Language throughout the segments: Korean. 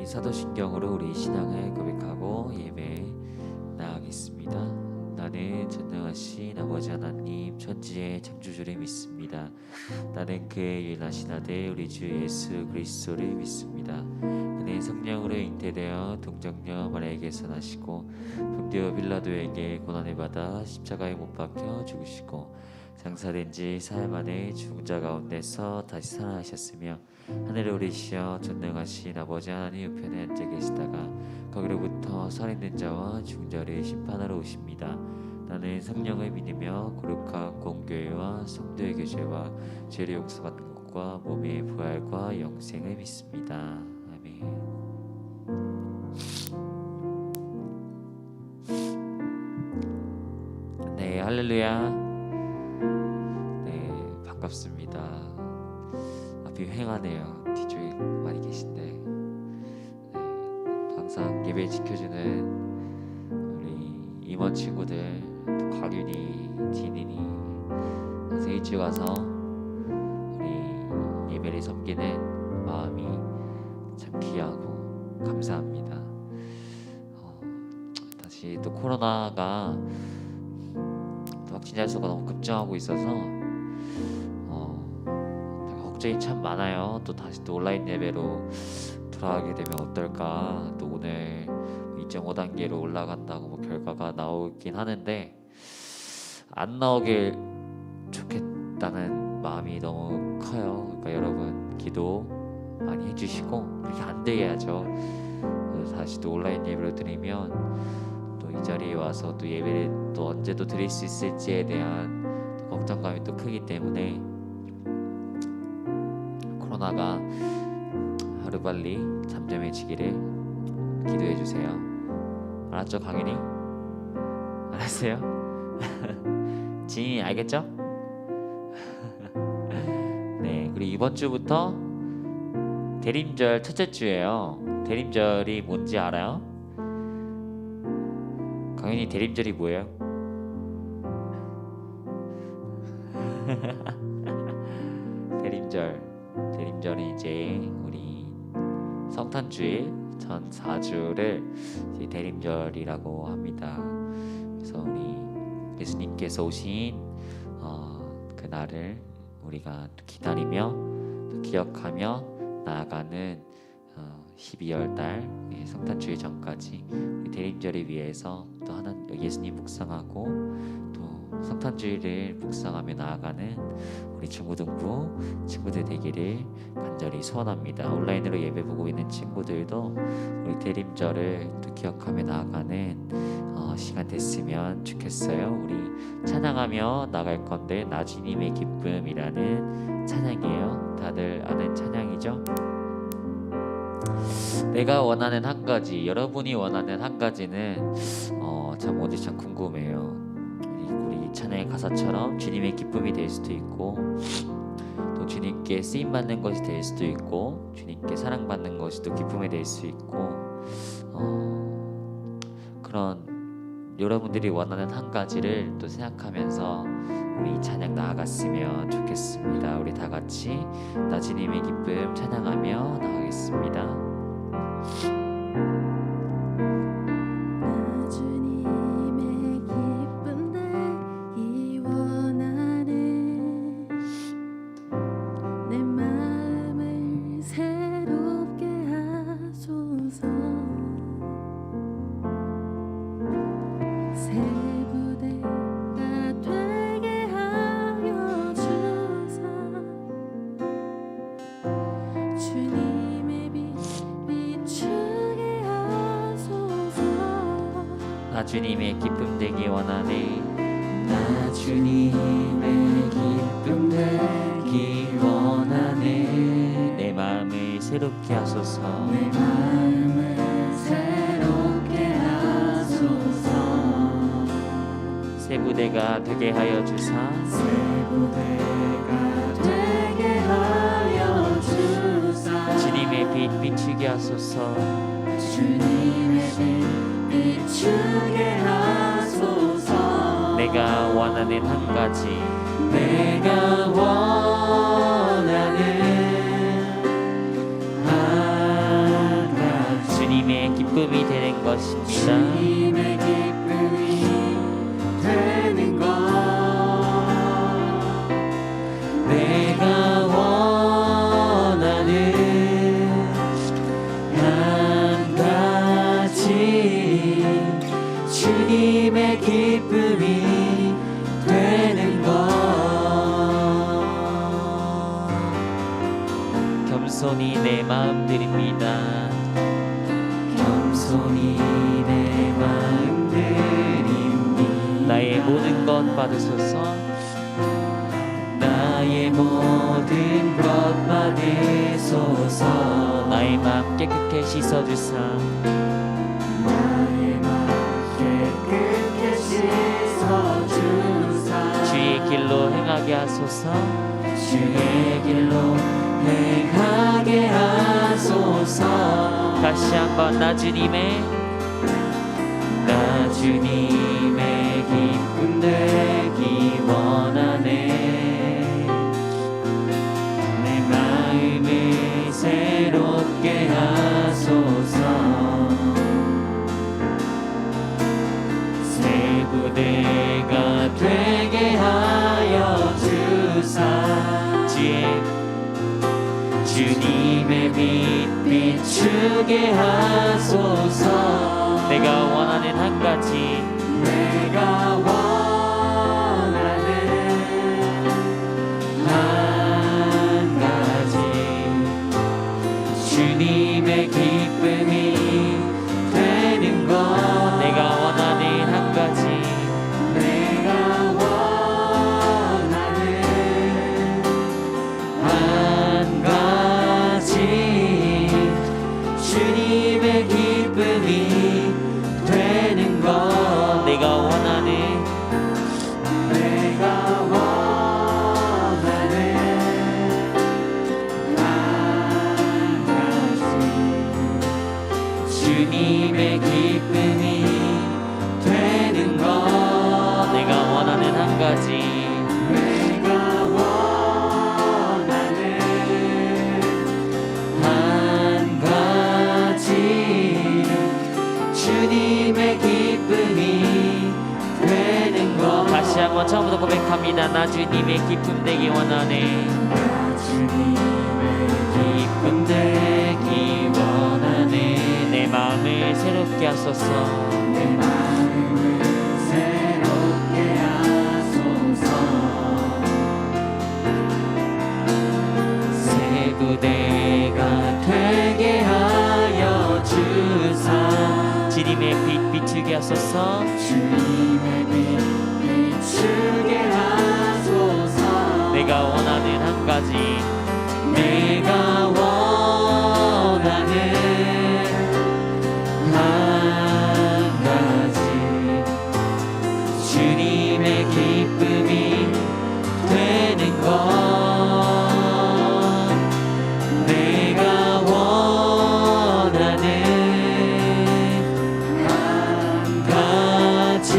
사도신경으로 우리 신앙을 고백하고 예배에 나아가겠습니다. 나는 전능하신 아버지 하나님 천지의 창조주를 믿습니다. 나는 그의 유일하신 아들 우리 주 예수 그리스도를 믿습니다. 그는 성령으로 잉태되어 동정녀 마리아에게서 나시고 본디오 빌라도에게 고난을 받아 십자가에 못 박혀 죽으시고 장사된 지 사흘 만에 죽은 자 가운데서 다시 살아나셨으며 하늘에 오르시어 전능하신 아버지 하나님 우편에 앉아 계시다가 거기로부터 살아있는 자와 죽은 자를 심판하러 오십니다. 나는 성령을 믿으며 거룩한 공교회와 성도의 교제와 죄를 용서받는 것과 몸의 부활과 영생을 믿습니다. 아멘. 네, 할렐루야. 반갑습니다. 앞이 휑하네요. 뒤쪽에 많이 계신데 항상 예배 지켜주는 우리 임원 친구들, 또 곽윤이, 진인이 항상 일찍 와서 우리 예배를 섬기는 마음이 참 귀하고 감사합니다. 다시 또 코로나가 또 확진자 수가 너무 급증하고 있어서 걱정이 참 많아요. 또 다시 또 온라인 예배로 돌아가게 되면 어떨까. 또 오늘 2.5단계로 올라간다고 뭐 결과가 나오긴 하는데 안 나오길 좋겠다는 마음이 너무 커요. 그러니까 여러분 기도 많이 해주시고 그렇게 안 되게 해야죠. 다시 또 온라인 예배로 드리면 또 이 자리에 와서 또 예배를 또 언제 또 드릴 수 있을지에 대한 또 걱정감이 또 크기 때문에 코로나가 하루빨리 잠잠해지기를 기도해 주세요. 알았죠, 강윤이? 알았어요? 진이 알겠죠? 네, 그리고 이번 주부터 대림절 첫째 주예요. 대림절이 뭔지 알아요? 강윤이 대림절이 뭐예요? 대림절은 이제 우리 성탄주일 전 4주를 이제 대림절이라고 합니다. 그래서 우리 예수님께서 오신 그날을 우리가 또 기다리며 또 기억하며 나아가는 12월 달 성탄주일 전까지 우리 대림절을 위해서 또 예수님 묵상하고 또 성탄주일을 묵상하며 나아가는 우리 중고등부 친구들 되기를 간절히 소원합니다. 온라인으로 예배 보고 있는 친구들도 우리 대림절을 또 기억하며 나아가는 시간 됐으면 좋겠어요. 우리 찬양하며 나갈 건데 나 주님의 기쁨이라는 찬양이에요. 다들 아는 찬양이죠? 내가 원하는 한 가지, 여러분이 원하는 한 가지는 참 뭔지 참 궁금해요. 우리 찬양의 가사처럼 주님의 기쁨이 될 수도 있고 또 주님께 쓰임받는 것이 될 수도 있고 주님께 사랑받는 것이 또 기쁨이 될 수 있고 그런 여러분들이 원하는 한 가지를 또 생각하면서 우리 이 찬양 나아갔으면 좋겠습니다. 우리 다 같이 나 주님의 기쁨 찬양하며 나가겠습니다. 나 주님의 기쁨 되기 원하네. 나 주님의 기쁨 되기 원하네. 내 마음을 새롭게 하소서. 내 마음을 새롭게 하소서. 새 부대가 되게 하여 주사. 새 부대가 되게 하여 주사. 주님의 빛 비추게 하소서. 주님의 빛 비추게 하소서. 내가 원하는 한 가지. 내가 원하는 한 가지. 기쁨이 되는 것입니다. 주님의 기쁨이 되는 것 내가 원하는 한 가지 주님의 기쁨이 되는 것 겸손히 내 마음 드립니다. 겸손히 내 마음 드립니다. 나의 모든 것 받으소서. 나의 모든 것 받으소서. 나의 마음 깨끗게 씻어주사. 나의 마음 깨끗게 씻어주사. 주의 길로 행하게 하소서. 주의 길로 행하게 하소서. 다시 한번 나 주님의 기쁨 되기 원하네. 내 마음을 새롭게 하소서. 새 부대가 되게 하여 주사. 주님의 빛 비추게 하소서. 내가 원하는 한 가지 내가 원하는 한 가지 주님의 기쁨이 되는 것 내가 원하는 한 가지 내가 원하는 한 가지 주님의 기쁨이 되는 것 내가 원하는 한 가지 주님의 기쁨이 되는 것 내가 원하는 한 가지 내가 원하는 한 가지 주님의 기쁨이 되는 것 다시 한번 처음부터 고백합니다. 나 주님의 기쁨 되기 원하네. 나 주님의 기쁨 되기 원하네. 내 마음을 새롭게 하소서. 내 마음을 새롭게 하소서. 새 부대가 되게 하여 주사. 주님의 빛 비추게 하소서. 주님의 빛 비추게 하소서. 내가 원하는 한 가지 내가 원하는 한 가지 주님의 기쁨이 되는 것 내가 원하는 한 가지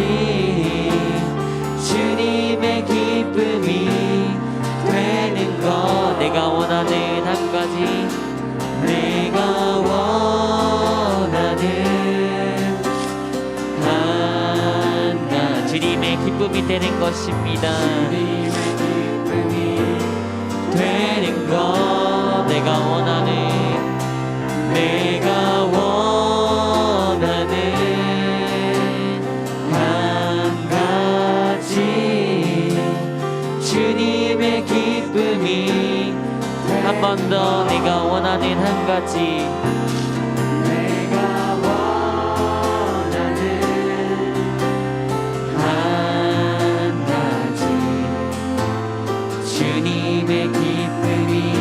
주님의 기쁨이 되는 것 내가 원하는 한 가지 내가 원하는 한 가지 주님의 기쁨이 되는 것입니다. 주님의 기쁨이 되는 것 내가 원하는 내가 원하는 한 가지 주님의 기쁨이 한 번 더 내가 원하는 한 가지 내가 원하는 한 가지 주님의 기쁨이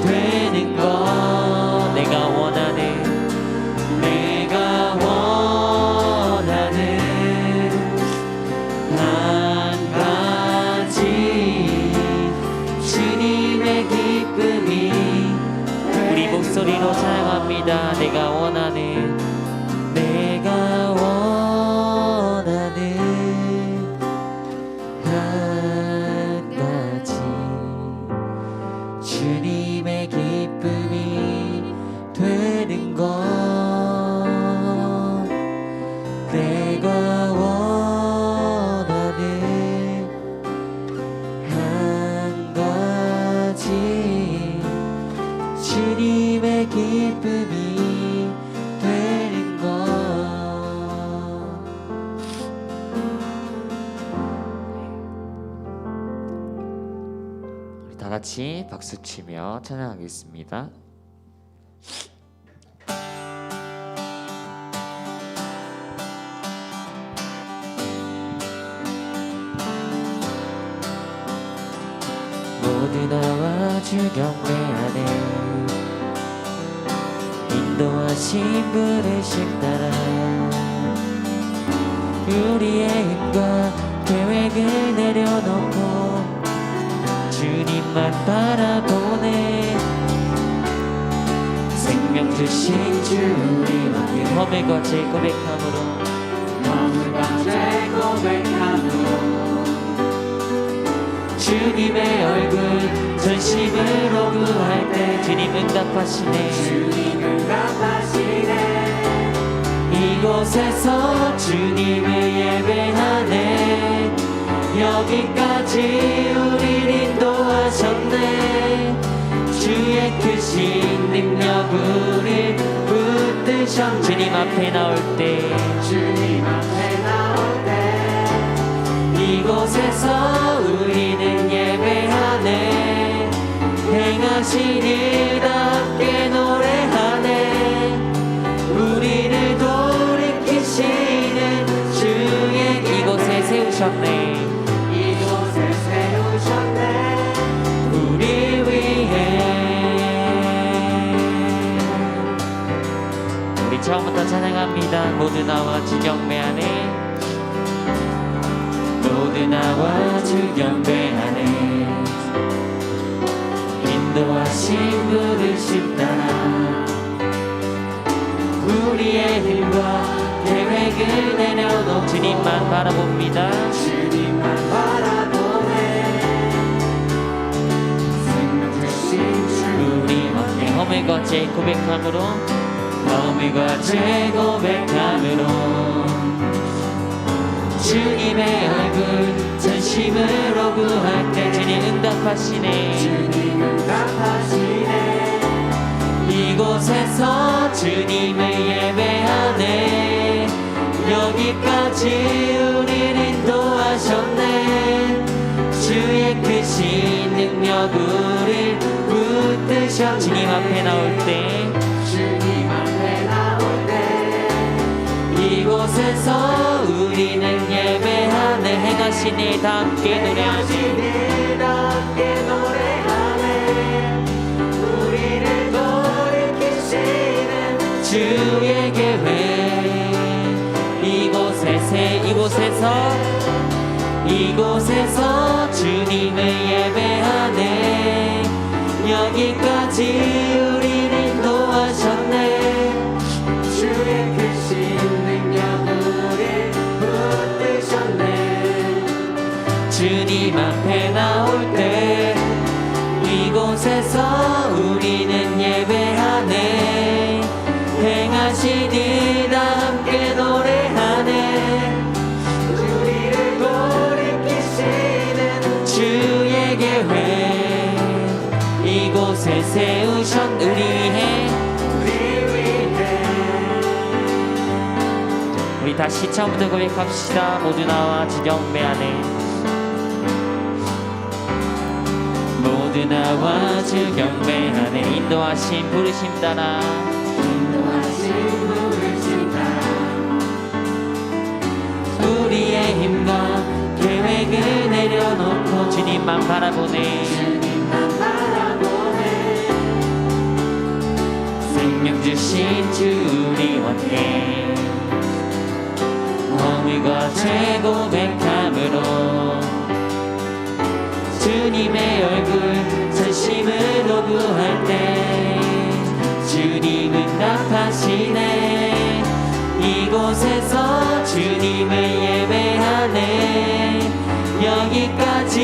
되는 것 내가 원하는 내가 원하는 한 가지 주님의 기쁨이 우리 목소리로 찬양합니다. 내가 원하는 한 가지 주님의 기쁨이 되는 것 주님의 기쁨이 되는 것. 우리 다 같이 박수 치며 찬양하겠습니다. 모두 나와 주 경배하네. 인도하신 부르심 따라 우리의 힘과 계획을 내려놓고 주님만 바라보네. 생명 주신 주 우리 함께 허물과 죄 고백함으로 허물과 죄 고백함으로 주님의 얼굴 전심으로 구할 때 주님 응답하시네. 주님 응답하시네. 이곳에서 주님을 예배하네. 여기까지 우리를 인도하셨네. 주의 크신 능력 우릴 붙드셨네. 주님 앞에 나올 때 주님 앞에 나올 때 이곳에서 우리는 예배하네. 행하신 일 함께 노래하네. 우리를 돌이키시는 주의 이곳에 세우셨네. 이곳에 세우셨네. 우리 위해. 우리 처음부터 찬양합니다. 모두 나와 주 경배하네. 모두 나와 주 경배하네. 인도하신 부르심 따라 우리의 힘과 계획을 내려놓고 주님만 바라봅니다. 주님만 바라보네. 생명 주신 주 우리 함께 허물과 죄 고백함으로 허물과 죄 고백함으로 주님의 얼굴 전심으로 구할 때 주님 응답하시네. 주님 응답하시네. 이곳에서 주님을 예배하네. 여기까지 우리를 인도하셨네. 주의 크신 능력 우릴 붙드셨네. 주님 앞에 나올 때 주님 앞에 나올 때 이곳에서 우리는 예배하네. 행하신 일 다 함께 노래하네. 일 함께 노래하네. 우리를 돌이키시는 주의 계획 이곳에서 주님을 예배하네. 여기까지 우리를 인도하셨네. 주의 크신 능력 우릴 붙드셨네. 주님 앞에 나올 때 이곳에서 우리는 예배하네. 행하신 일 다 함께 노래하네. 우리를 돌이키시는 주의 계획 이곳에 세우셨 우리 위해. 우리 다시 처음부터 고백합시다. 모두 나와 주 경배하네. 모두 나와 주 경배하네. 인도하신 부르심 따라 인도하신 부르심 따라 우리의 힘과 계획을 내려놓고 주님만 바라보네. 주님만 바라보네. 생명 주신 주 우리와 함께 허물과 죄 고백함으로 주님의 얼굴 전심으로 구할 때 주님 응답하시네. 이곳에서 주님을 예배하네. 여기까지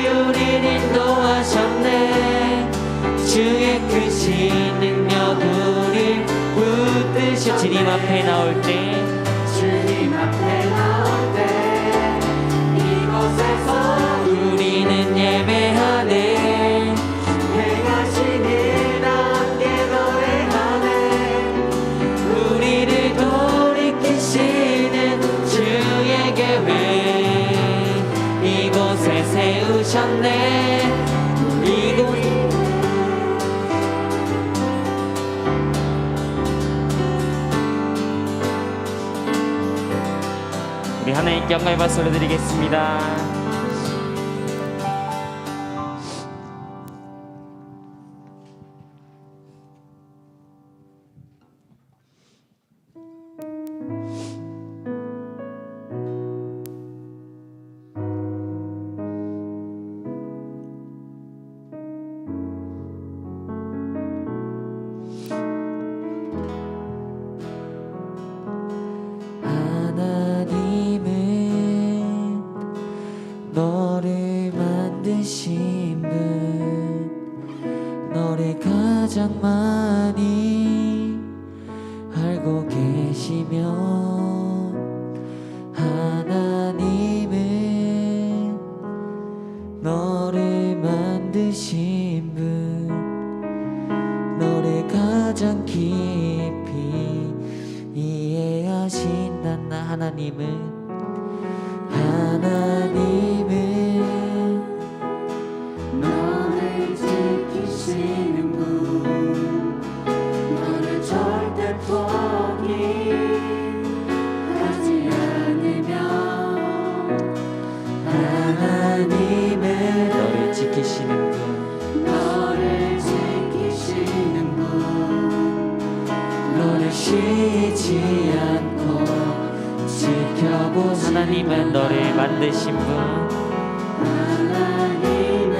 우리를 인도하셨네. 주의 크신 능력 우릴 붙드셔. 주님 앞에 나올 때 주님 앞에 나올 때 이곳에서 우리는 예배하네. 행하신 일 함께 하나님께 영광의 박수 올려드리겠습니다. 너를 만드신 분, 너를 가장 많이 알고 계시며, 하나님은 너를 만드신 분, 너를 가장 깊이 이해하신다. 하나님은 너를 지키시는 분, 너를 절대 포기하지 않으며, 하나님은 너를 지키시는 분, 너를 지키시는 분, 너를 쉬지 않고 지켜보시는 하나님은 너를 만드신 분, 하나님은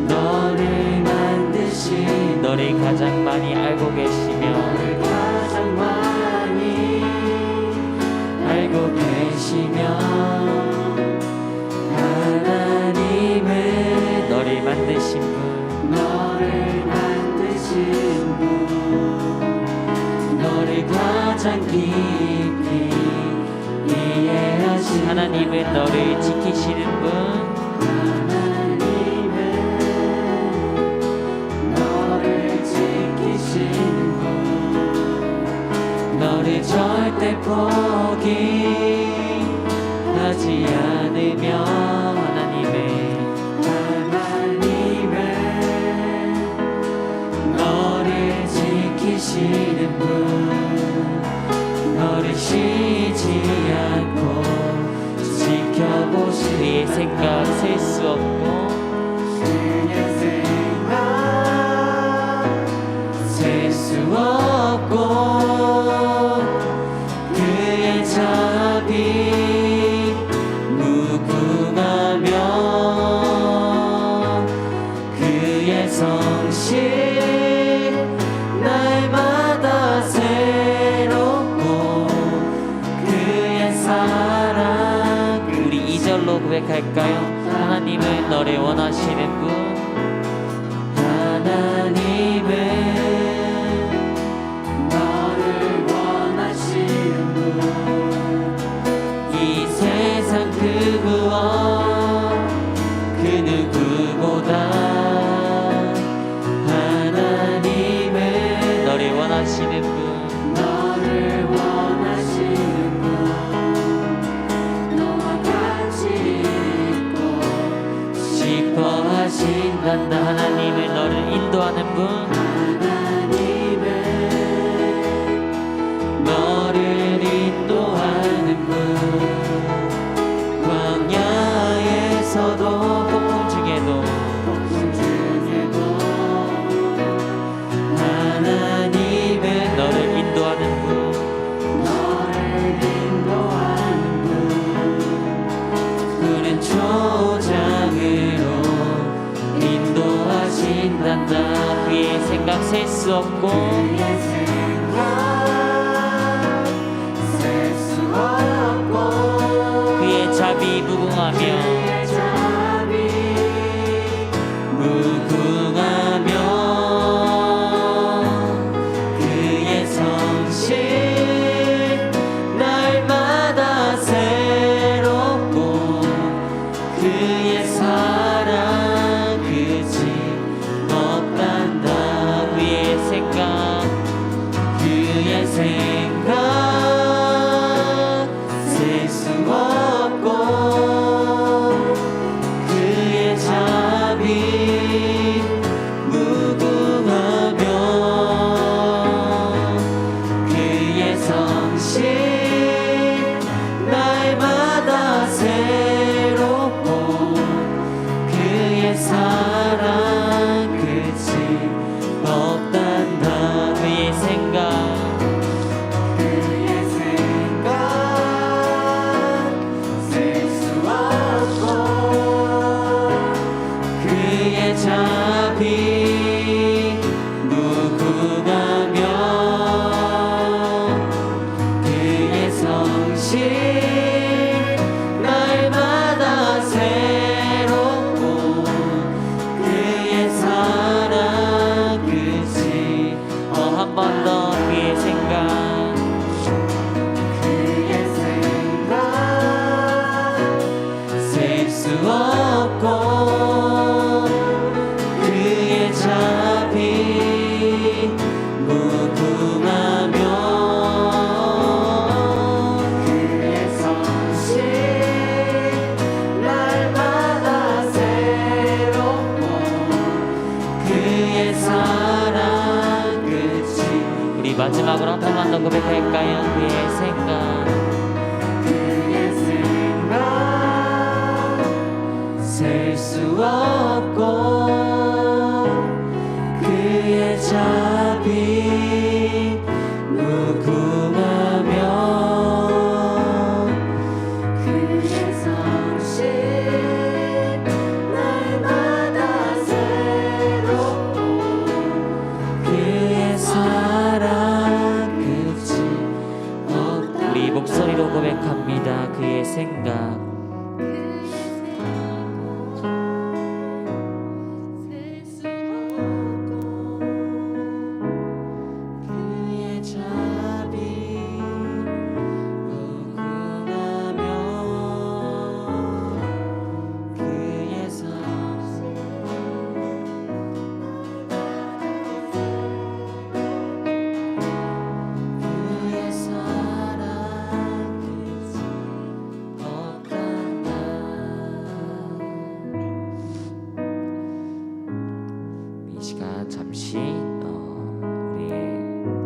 너를 만드신 너를 가장 많이 알고 계시며, 너를 가장 많이 알고 계시며, 하나님은 너를 만드신 분, 너를 만드신 분, 너를 가장 깊이 이해하시는 하나님은 너를 지키시는 분, 하나님은 너를 지키시는 분, 너를 절대 포기하지 않으며, 하나님은 너를 지키시는 분, 너를 쉬지 않고 지켜보시는 그의 생각 셀 수 없고 그의 생각 셀 수 없고, 그의 자비 무궁하며, 그의 성실 날마다 새롭고, 그의 사랑. 우리 2절로 고백할까요? 하나님은 너를 원하시는 분, 하나님은 너를 원하시는 분, 이 세상 그 무엇 그 누구보다 하나님은 너를 원하시는 분, 너를 원하시는 분, 너와 같이 있고 싶어 하신단다. 하나님은 너를 인도하는 분, 하나님은 너를 인도하는 분, 광야에서도 폭풍 중에도 폭풍 중에도 하나님은 너를 인도하는 분, 너를 인도하는 분, 푸른 초장으로 인도하신단다. 그의 생각 셀 수 없고 그의 생각 셀 수 없고 그의 자비 무궁하며 그의 자비 무궁하며, 그의 성실 날마다 새롭고, 그의 사랑 끝이 없단다. 그의 생각 그의 생각 셀 수 없고, 없단다. 그의 생각 그의 생각 셀 수 없고 그의 자비 무궁하며 그의 성실 날마다 새롭고 그의 사랑 끝이 한 번 더 그의 생각 그의 생각 셀 수 없고 그의 자비 무궁하며 그의 성실 날마다 새롭고 그의 사랑 끝이 우리 마지막으로 한 번만 더 고백할까요? 그의 생각 그의 생각 셀 수 없고 그의 자비 무궁하며 그의 성실 날마다 새롭고 그의 사랑 끝이 없다. 우리 목소리로 고백합니다. 그의 생각 그의 자비 무궁하며 그의 성실 그의 사랑 끝이 없단다. 이 시간 잠시 우리의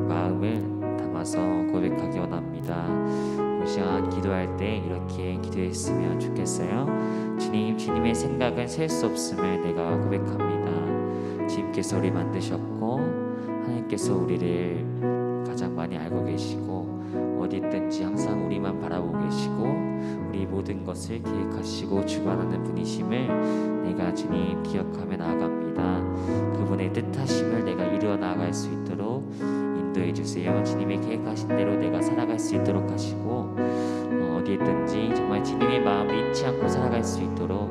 마음을 담아서 고백하기 원합니다. 이 시간 기도할 때 이렇게 기도했으면 좋겠어요. 주님의 생각은 셀 수 없음을 내가 고백합니다. 주님께서 우리 만드셨고 하나님께서 우리를 가장 많이 알고 계시고 어디 있든지 항상 우리만 바라보고 계시고 우리 모든 것을 계획하시고 주관하는 분이심을 내가 주님 기억하며 나아갑니다. 그분의 뜻하심을 내가 이루어 나아갈 수 있도록 인도해 주세요. 주님의 계획하신 대로 내가 살아갈 수 있도록 하시고 어디에 있든지 정말 주님의 마음을 잊지 않고 살아갈 수 있도록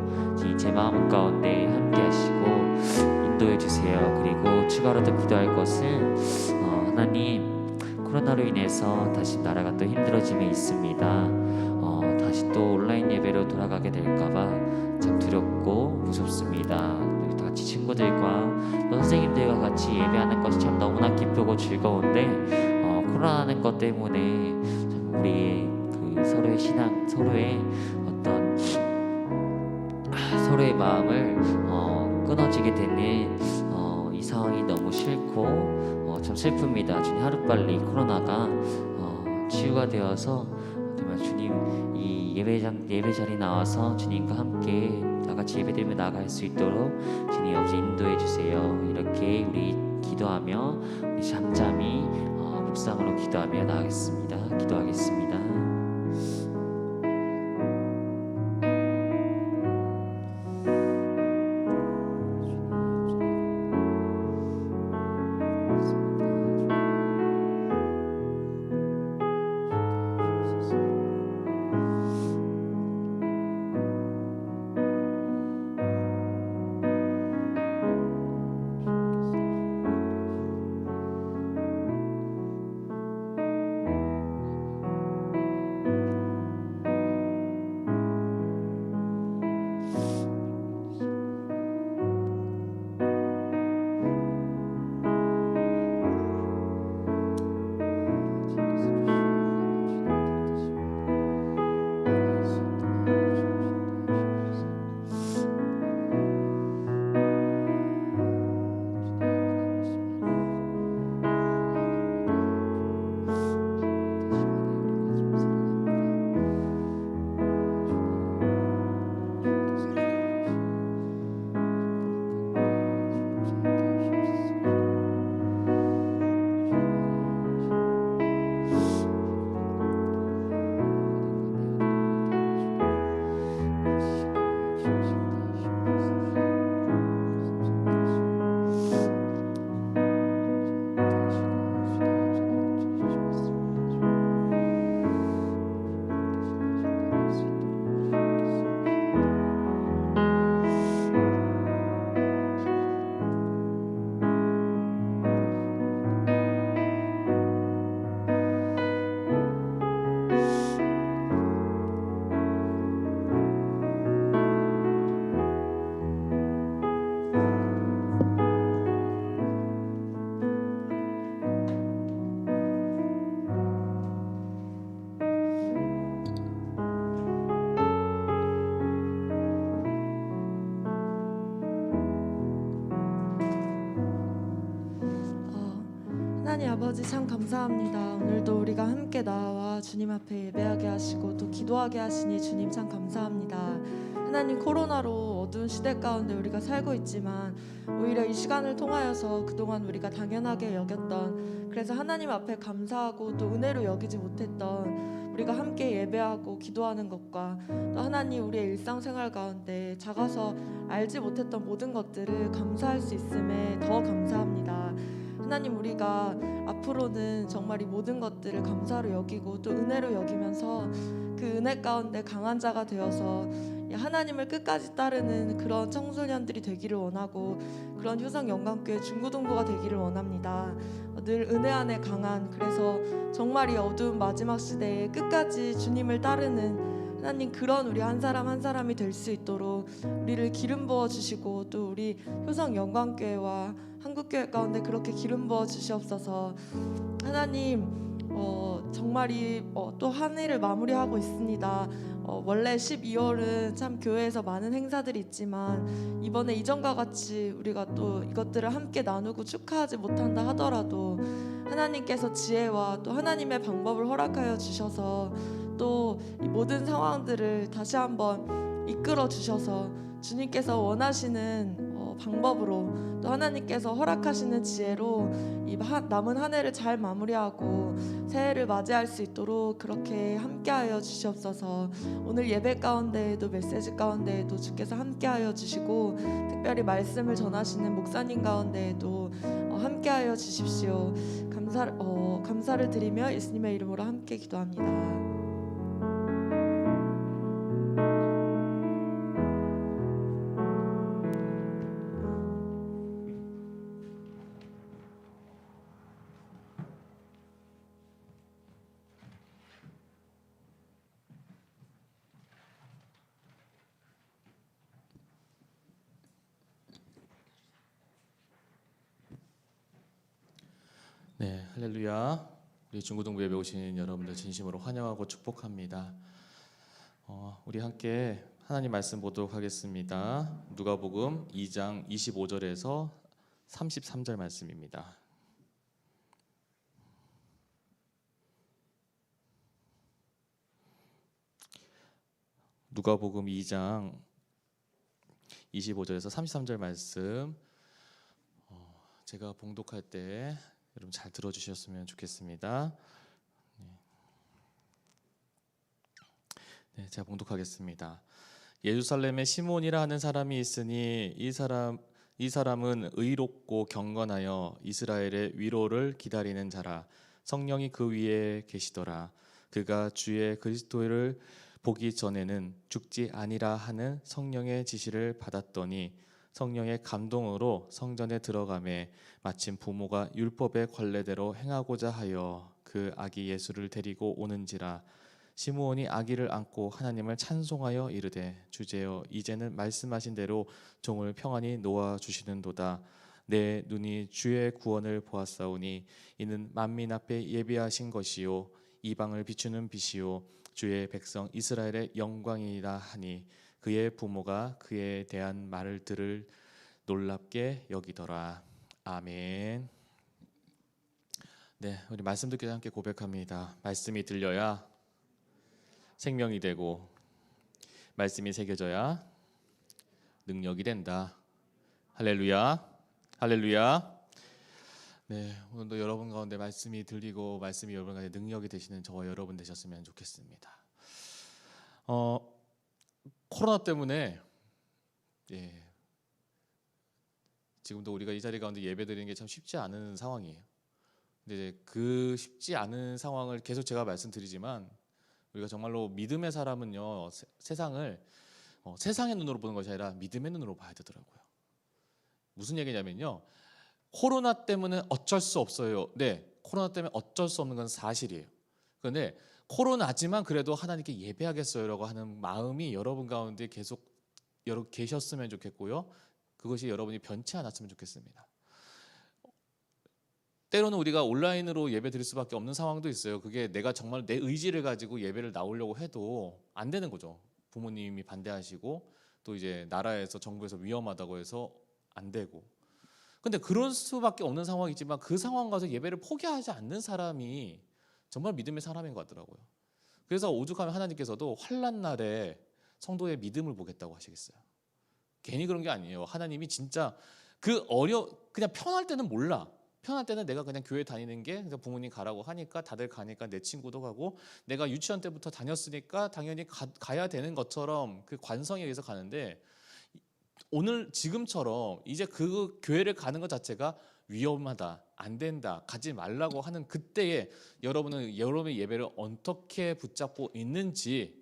제 마음 가운데 함께 하시고 인도해 주세요. 그리고 추가로 더 기도할 것은 하나님 코로나로 인해서 다시 나라가 또 힘들어짐에 있습니다. 다시 또 온라인 예배로 돌아가게 될까봐 참 두렵고 무섭습니다. 우리 다 같이 친구들과 또 선생님들과 같이 예배하는 것이 참 너무나 기쁘고 즐거운데 코로나라는 것 때문에 참 우리의 그 서로의 신앙, 서로의 어떤 서로의 마음을 끊어지게 되는 이 상황이 너무 싫고 참 슬픕니다. 주님 하루빨리 코로나가 치유가 되어서 정말 주님 이 예배 자리 나와서 주님과 함께 다 같이 예배드리며 나아갈 수 있도록 주님 없이 인도해 주세요. 이렇게 우리 기도하며 우리 잠잠히 묵상으로 기도하며 나아가겠습니다. 기도하겠습니다. 하나님 아버지 참 감사합니다. 오늘도 우리가 함께 나와 주님 앞에 예배하게 하시고 또 기도하게 하시니 주님 참 감사합니다. 하나님, 코로나로 어두운 시대 가운데 우리가 살고 있지만 오히려 이 시간을 통하여서 그동안 우리가 당연하게 여겼던, 그래서 하나님 앞에 감사하고 또 은혜로 여기지 못했던 우리가 함께 예배하고 기도하는 것과 또 하나님 우리의 일상생활 가운데 작아서 알지 못했던 모든 것들을 감사할 수 있음에 더 감사합니다. 하나님, 우리가 앞으로는 정말 이 모든 것들을 감사로 여기고 또 은혜로 여기면서 그 은혜 가운데 강한 자가 되어서 하나님을 끝까지 따르는 그런 청소년들이 되기를 원하고, 그런 효성 영광교회 중고등부가 되기를 원합니다. 늘 은혜 안에 강한, 그래서 정말 이 어두운 마지막 시대에 끝까지 주님을 따르는 하나님, 그런 우리 한 사람 한 사람이 될 수 있도록 우리를 기름 부어 주시고, 또 우리 효성 영광교회와 한국교회 가운데 그렇게 기름 부어 주시옵소서. 하나님, 정말 또 한 해를 마무리하고 있습니다. 원래 12월은 참 교회에서 많은 행사들이 있지만 이번에 이전과 같이 우리가 또 이것들을 함께 나누고 축하하지 못한다 하더라도 하나님께서 지혜와 또 하나님의 방법을 허락하여 주셔서 또 이 모든 상황들을 다시 한번 이끌어 주셔서 주님께서 원하시는 방법으로 또 하나님께서 허락하시는 지혜로 이 남은 한 해를 잘 마무리하고 새해를 맞이할 수 있도록 그렇게 함께하여 주시옵소서. 오늘 예배 가운데에도 메시지 가운데에도 주께서 함께하여 주시고, 특별히 말씀을 전하시는 목사님 가운데에도 함께하여 주십시오. 감사를 드리며 예수님의 이름으로 함께 기도합니다. 네, 할렐루야. 우리 중고등부 예배 오신 여러분들 진심으로 환영하고 축복합니다. 우리 함께 하나님 말씀 보도록 하겠습니다. 누가복음 2장 25절에서 33절 말씀입니다. 누가복음 2장 25절에서 33절 말씀, 제가 봉독할 때 여러분 잘 들어주셨으면 좋겠습니다. 네, 제가 봉독하겠습니다. 예루살렘에 시몬이라 하는 사람이 있으니 이 사람은 의롭고 경건하여 이스라엘의 위로를 기다리는 자라. 성령이 그 위에 계시더라. 그가 주의 그리스도를 보기 전에는 죽지 아니라 하는 성령의 지시를 받았더니 성령의 감동으로 성전에 들어가매 마침 부모가 율법의 관례대로 행하고자 하여 그 아기 예수를 데리고 오는지라. 시므온이 아기를 안고 하나님을 찬송하여 이르되, 주제여 이제는 말씀하신 대로 종을 평안히 놓아 주시는도다. 내 눈이 주의 구원을 보았사오니 이는 만민 앞에 예비하신 것이요 이방을 비추는 빛이요 주의 백성 이스라엘의 영광이라 하니 그의 부모가 그에 대한 말을 들을 놀랍게 여기더라. 아멘. 네, 우리 말씀 듣기 전에 함께 고백합니다. 말씀이 들려야 생명이 되고 말씀이 새겨져야 능력이 된다. 할렐루야. 할렐루야. 네, 오늘도 여러분 가운데 말씀이 들리고 말씀이 여러분 가운데 능력이 되시는 저와 여러분 되셨으면 좋겠습니다. 코로나 때문에 지금도 우리가 이 자리 가운데 예배드리는 게 참 쉽지 않은 상황이에요. 근데 그 쉽지 않은 상황을 계속 제가 말씀드리지만 우리가 정말로 믿음의 사람은요, 세상을 세상의 눈으로 보는 것이 아니라 믿음의 눈으로 봐야 되더라고요. 무슨 얘기냐면요, 코로나 때문에 어쩔 수 없어요. 네, 코로나 때문에 어쩔 수 없는 건 사실이에요. 그런데 코로나지만 그래도 하나님께 예배하겠어요라고 하는 마음이 여러분 가운데 계속 계셨으면 좋겠고요. 그것이 여러분이 변치 않았으면 좋겠습니다. 때로는 우리가 온라인으로 예배 드릴 수밖에 없는 상황도 있어요. 그게 내가 정말 내 의지를 가지고 예배를 나오려고 해도 안 되는 거죠. 부모님이 반대하시고 또 이제 나라에서 정부에서 위험하다고 해서 안 되고. 근데 그럴 수밖에 없는 상황이지만 그 상황 가서 예배를 포기하지 않는 사람이 정말 믿음의 사람인 것 같더라고요. 그래서 오죽하면 하나님께서도 환난 날에 성도의 믿음을 보겠다고 하시겠어요. 괜히 그런 게 아니에요. 하나님이 진짜 그냥 편할 때는 몰라. 편할 때는 내가 그냥 교회 다니는 게 그러니까 부모님 가라고 하니까 다들 가니까 내 친구도 가고 내가 유치원 때부터 다녔으니까 당연히 가야 되는 것처럼 그 관성에 의해서 가는데 오늘 지금처럼 이제 그 교회를 가는 것 자체가 위험하다, 안 된다, 가지 말라고 하는 그때에 여러분은 여러분의 예배를 어떻게 붙잡고 있는지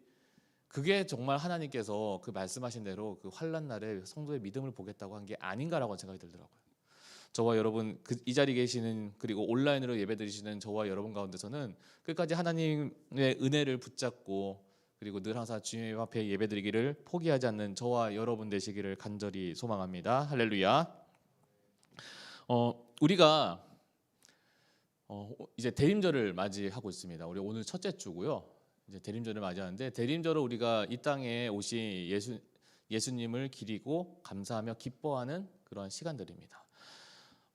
그게 정말 하나님께서 그 말씀하신 대로 그 환난 날에 성도의 믿음을 보겠다고 한 게 아닌가라고 생각이 들더라고요. 저와 여러분 이 자리에 계시는 그리고 온라인으로 예배드리시는 저와 여러분 가운데서는 끝까지 하나님의 은혜를 붙잡고 그리고 늘 항상 주님 앞에 예배드리기를 포기하지 않는 저와 여러분 되시기를 간절히 소망합니다. 할렐루야. 우리가 이제 대림절을 맞이하고 있습니다. 우리 오늘 첫째 주고요. 이제 대림절을 맞이하는데 대림절을 우리가 이 땅에 오신 예수님을 기리고 감사하며 기뻐하는 그런 시간들입니다.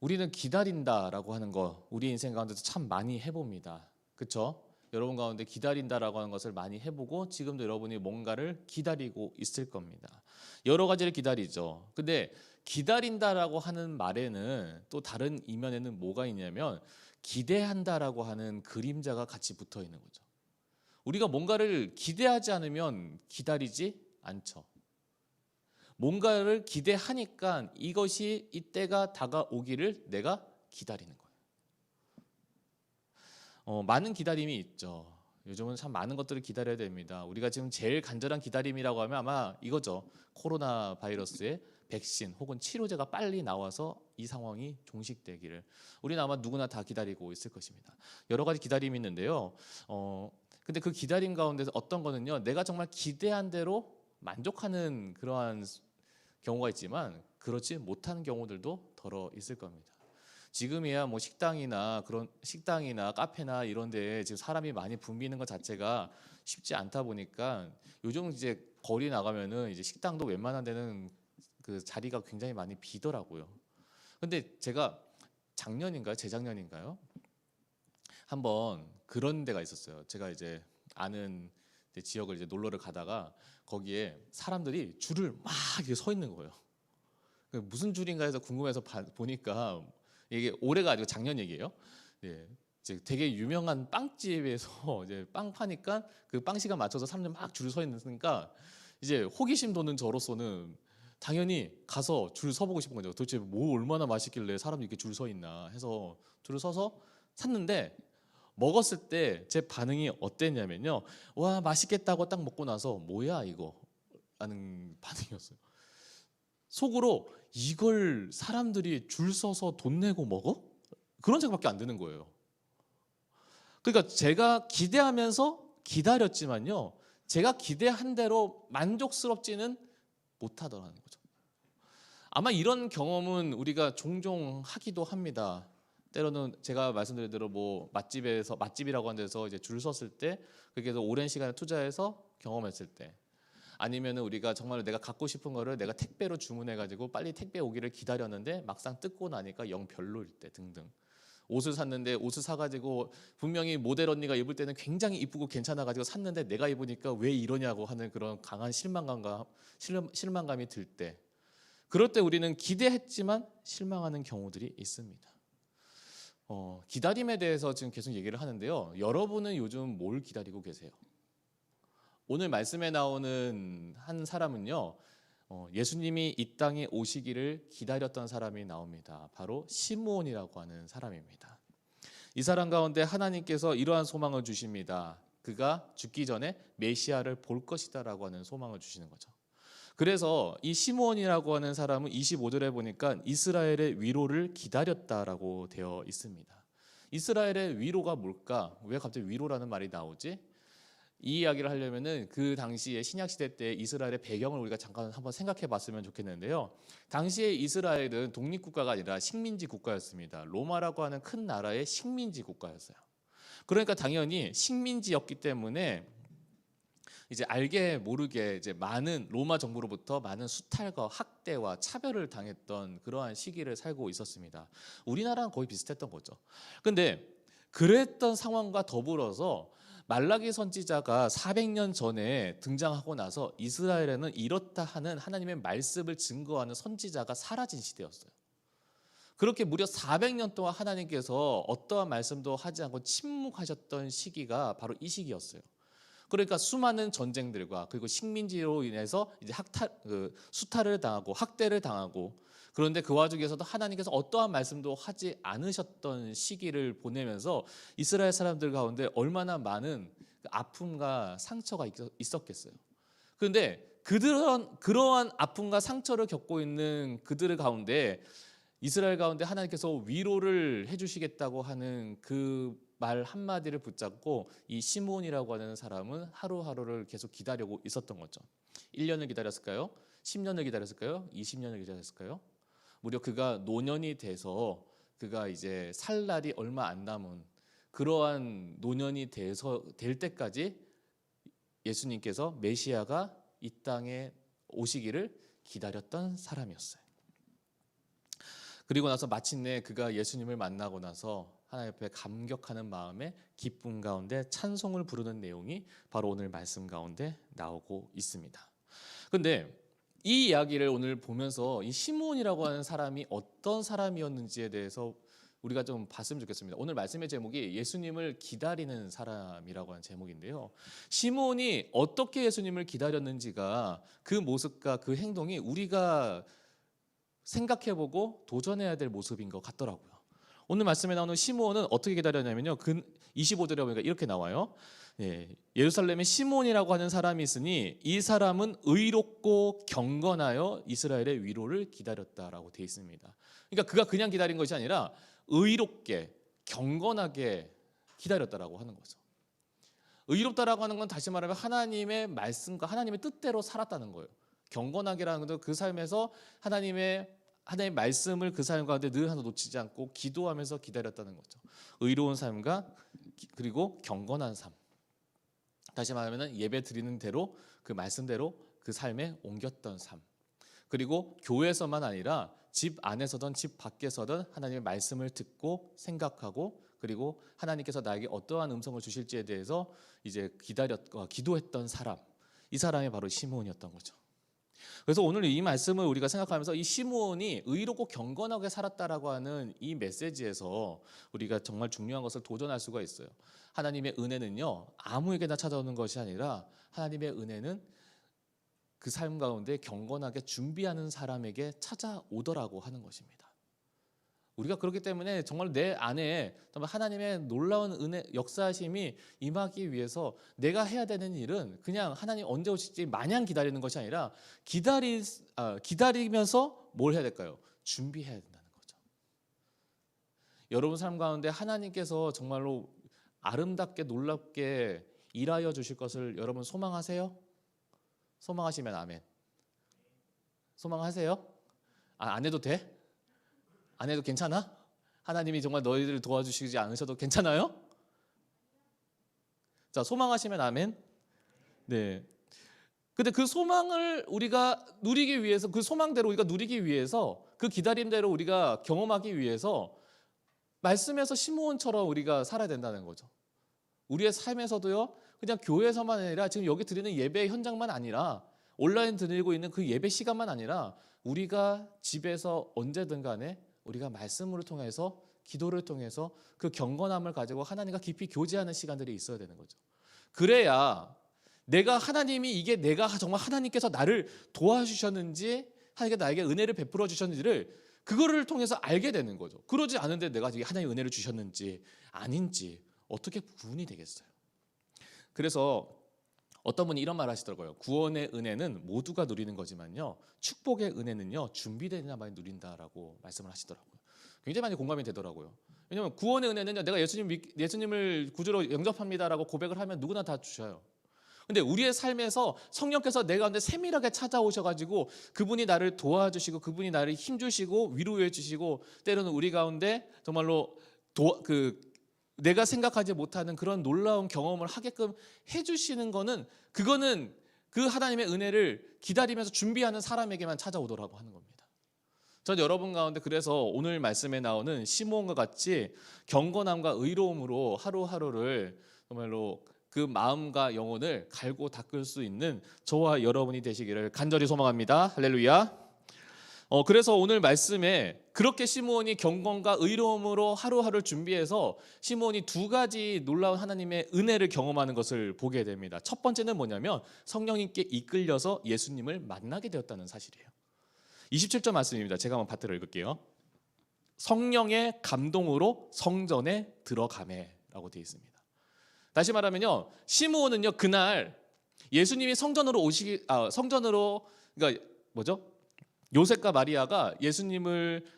우리는 기다린다라고 하는 거 우리 인생 가운데서 참 많이 해봅니다. 그렇죠? 여러분 가운데 기다린다라고 하는 것을 많이 해보고 지금도 여러분이 뭔가를 기다리고 있을 겁니다. 여러 가지를 기다리죠. 근데 기다린다라고 하는 말에는 또 다른 이면에는 뭐가 있냐면 기대한다라고 하는 그림자가 같이 붙어 있는 거죠. 우리가 뭔가를 기대하지 않으면 기다리지 않죠. 뭔가를 기대하니까 이것이 이때가 다가오기를 내가 기다리는 거예요. 많은 기다림이 있죠. 요즘은 참 많은 것들을 기다려야 됩니다. 우리가 지금 제일 간절한 기다림이라고 하면 아마 이거죠. 코로나 바이러스의 백신 혹은 치료제가 빨리 나와서 이 상황이 종식되기를 우리는 아마 누구나 다 기다리고 있을 것입니다. 여러 가지 기다림이 있는데요. 근데 그 기다림 가운데서 어떤 거는요. 내가 정말 기대한 대로 만족하는 그러한 경우가 있지만 그렇지 못하는 경우들도 더러 있을 겁니다. 지금이야 뭐 식당이나 카페나 이런 데에 지금 사람이 많이 붐비는 것 자체가 쉽지 않다 보니까 요즘 이제 거리 나가면은 이제 식당도 웬만한 데는 그 자리가 굉장히 많이 비더라고요. 근데 제가 재작년인가요? 한번 그런 데가 있었어요. 제가 이제 아는 지역을 이제 놀러를 가다가 거기에 사람들이 줄을 막 이렇게 서 있는 거예요. 무슨 줄인가 해서 궁금해서 보니까 이게 올해가 아니고 작년 얘기예요. 네, 이제 되게 유명한 빵집에서 이제 빵 파니까 그 빵 시간 맞춰서 사람들 막 줄 서 있으니까 이제 호기심 돋는 저로서는 당연히 가서 줄 서보고 싶은 거죠. 도대체 뭐 얼마나 맛있길래 사람들이 이렇게 줄 서 있나 해서 줄을 서서 샀는데 먹었을 때 제 반응이 어땠냐면요. 와 맛있겠다고 딱 먹고 나서 뭐야 이거 라는 반응이었어요. 속으로 이걸 사람들이 줄 서서 돈 내고 먹어? 그런 생각밖에 안 드는 거예요. 그러니까 제가 기대하면서 기다렸지만요. 제가 기대한 대로 만족스럽지는 못하더라는 거죠. 아마 이런 경험은 우리가 종종 하기도 합니다. 때로는 제가 말씀드린 대로 뭐 맛집이라고 하는 데서 이제 줄 섰을 때 그렇게 해서 오랜 시간을 투자해서 경험했을 때 아니면은 우리가 정말 내가 갖고 싶은 거를 내가 택배로 주문해 가지고 빨리 택배 오기를 기다렸는데 막상 뜯고 나니까 영 별로일 때 등등. 옷을 샀는데 옷을 사 가지고 분명히 모델 언니가 입을 때는 굉장히 이쁘고 괜찮아 가지고 샀는데 내가 입으니까 왜 이러냐고 하는 그런 강한 실망감이 들 때 그럴 때 우리는 기대했지만 실망하는 경우들이 있습니다. 기다림에 대해서 지금 계속 얘기를 하는데요. 여러분은 요즘 뭘 기다리고 계세요? 오늘 말씀에 나오는 한 사람은요. 예수님이 이 땅에 오시기를 기다렸던 사람이 나옵니다. 바로 시므온이라고 하는 사람입니다. 이 사람 가운데 하나님께서 이러한 소망을 주십니다. 그가 죽기 전에 메시아를 볼 것이다라고 하는 소망을 주시는 거죠. 그래서 이 시므온이라고 하는 사람은 25절에 보니까 이스라엘의 위로를 기다렸다라고 되어 있습니다. 이스라엘의 위로가 뭘까? 왜 갑자기 위로라는 말이 나오지? 이 이야기를 하려면은 그 당시에 신약 시대 때 이스라엘의 배경을 우리가 잠깐 한번 생각해 봤으면 좋겠는데요. 당시에 이스라엘은 독립국가가 아니라 식민지 국가였습니다. 로마라고 하는 큰 나라의 식민지 국가였어요. 그러니까 당연히 식민지였기 때문에 이제 알게 모르게 이제 많은 로마 정부로부터 많은 수탈과 학대와 차별을 당했던 그러한 시기를 살고 있었습니다. 우리나라랑 거의 비슷했던 거죠. 근데 그랬던 상황과 더불어서 말라기 선지자가 400년 전에 등장하고 나서 이스라엘에는 이렇다 하는 하나님의 말씀을 증거하는 선지자가 사라진 시대였어요. 그렇게 무려 400년 동안 하나님께서 어떠한 말씀도 하지 않고 침묵하셨던 시기가 바로 이 시기였어요. 그러니까 수많은 전쟁들과 그리고 식민지로 인해서 이제 수탈을 당하고 학대를 당하고, 그런데 그 와중에서도 하나님께서 어떠한 말씀도 하지 않으셨던 시기를 보내면서 이스라엘 사람들 가운데 얼마나 많은 아픔과 상처가 있었겠어요. 그런데 그러한 아픔과 상처를 겪고 있는 그들의 가운데 이스라엘 가운데 하나님께서 위로를 해주시겠다고 하는 그 말 한마디를 붙잡고 이 시므온이라고 하는 사람은 하루하루를 계속 기다리고 있었던 거죠. 1년을 기다렸을까요? 10년을 기다렸을까요? 20년을 기다렸을까요? 무려 그가 노년이 돼서 그가 이제 살 날이 얼마 안 남은 그러한 노년이 될 때까지 예수님께서 메시아가 이 땅에 오시기를 기다렸던 사람이었어요. 그리고 나서 마침내 그가 예수님을 만나고 나서 하나님 앞에 감격하는 마음에 기쁨 가운데 찬송을 부르는 내용이 바로 오늘 말씀 가운데 나오고 있습니다. 그런데 이 이야기를 오늘 보면서 이 시므온이라고 하는 사람이 어떤 사람이었는지에 대해서 우리가 좀 봤으면 좋겠습니다. 오늘 말씀의 제목이 예수님을 기다리는 사람이라고 하는 제목인데요. 시므온이 어떻게 예수님을 기다렸는지가 그 모습과 그 행동이 우리가 생각해보고 도전해야 될 모습인 것 같더라고요. 오늘 말씀에 나오는 시므온은 어떻게 기다렸냐면요. 25절에 보니까 이렇게 나와요. 예루살렘에 시므온이라고 하는 사람이 있으니 이 사람은 의롭고 경건하여 이스라엘의 위로를 기다렸다라고 되어 있습니다. 그러니까 그가 그냥 기다린 것이 아니라 의롭게 경건하게 기다렸다라고 하는 거죠. 의롭다라고 하는 건 다시 말하면 하나님의 말씀과 하나님의 뜻대로 살았다는 거예요. 경건하게라는 것도 그 삶에서 하나님의 말씀을 그 삶 가운데 늘 하나 놓치지 않고 기도하면서 기다렸다는 거죠. 의로운 삶과 그리고 경건한 삶. 다시 말하면 예배 드리는 대로 그 말씀대로 그 삶에 옮겼던 삶. 그리고 교회에서만 아니라 집 안에서든 집 밖에서든 하나님의 말씀을 듣고 생각하고, 그리고 하나님께서 나에게 어떠한 음성을 주실지에 대해서 이제 기도했던 사람. 이 사람이 바로 시므온이었던 거죠. 그래서 오늘 이 말씀을 우리가 생각하면서 이 시므온이 의롭고 경건하게 살았다라고 하는 이 메시지에서 우리가 정말 중요한 것을 도전할 수가 있어요. 하나님의 은혜는요, 아무에게나 찾아오는 것이 아니라 하나님의 은혜는 그 삶 가운데 경건하게 준비하는 사람에게 찾아오더라고 하는 것입니다. 우리가 그렇기 때문에 정말 내 안에 하나님의 놀라운 은혜 역사하심이 임하기 위해서 내가 해야 되는 일은 그냥 하나님 언제 오실지 마냥 기다리는 것이 아니라 기다리면서 뭘 해야 될까요? 준비해야 된다는 거죠. 여러분 삶 가운데 하나님께서 정말로 아름답게 놀랍게 일하여 주실 것을 여러분 소망하세요? 소망하시면 아멘. 소망하세요? 안 해도 돼? 안 해도 괜찮아? 하나님이 정말 너희들을 도와주시지 않으셔도 괜찮아요? 자, 소망하시면 아멘. 네. 근데 그 소망을 우리가 누리기 위해서, 그 소망대로 우리가 누리기 위해서, 그 기다림대로 우리가 경험하기 위해서 말씀에서 시므온처럼 우리가 살아야 된다는 거죠. 우리의 삶에서도요, 그냥 교회에서만 아니라 지금 여기 드리는 예배 현장만 아니라 온라인 드리고 있는 그 예배 시간만 아니라 우리가 집에서 언제든 간에 우리가 말씀을 통해서 기도를 통해서 그 경건함을 가지고 하나님과 깊이 교제하는 시간들이 있어야 되는 거죠. 그래야 내가 정말 하나님께서 나를 도와주셨는지, 하나님께서 나에게 은혜를 베풀어 주셨는지를 그거를 통해서 알게 되는 거죠. 그러지 않은데 내가 하나님의 은혜를 주셨는지 아닌지 어떻게 구분이 되겠어요? 그래서 어떤 분이 이런 말 하시더라고요. 구원의 은혜는 모두가 누리는 거지만요, 축복의 은혜는요 준비된 자만이 누린다라고 말씀을 하시더라고요. 굉장히 많이 공감이 되더라고요. 왜냐하면 구원의 은혜는요, 내가 예수님을 구주로 영접합니다라고 고백을 하면 누구나 다 주셔요. 근데 우리의 삶에서 성령께서 내 가운데 세밀하게 찾아오셔가지고 그분이 나를 도와주시고 그분이 나를 힘주시고 위로해 주시고, 때로는 우리 가운데 정말로 내가 생각하지 못하는 그런 놀라운 경험을 하게끔 해주시는 그거는 그 하나님의 은혜를 기다리면서 준비하는 사람에게만 찾아오더라고 하는 겁니다. 전 여러분 가운데 그래서 오늘 말씀에 나오는 시므온과 같이 경건함과 의로움으로 하루하루를 정말로 그 마음과 영혼을 갈고 닦을 수 있는 저와 여러분이 되시기를 간절히 소망합니다. 할렐루야. 그래서 오늘 말씀에 그렇게 시므온이 경건과 의로움으로 하루하루를 준비해서 시므온이 두 가지 놀라운 하나님의 은혜를 경험하는 것을 보게 됩니다. 첫 번째는 뭐냐면 성령님께 이끌려서 예수님을 만나게 되었다는 사실이에요. 27절 말씀입니다. 제가 한번 받들어 읽을게요. 성령의 감동으로 성전에 들어가매라고 되어 있습니다. 다시 말하면요, 시므온은요 그날 예수님이 성전으로 그러니까 뭐죠? 요셉과 마리아가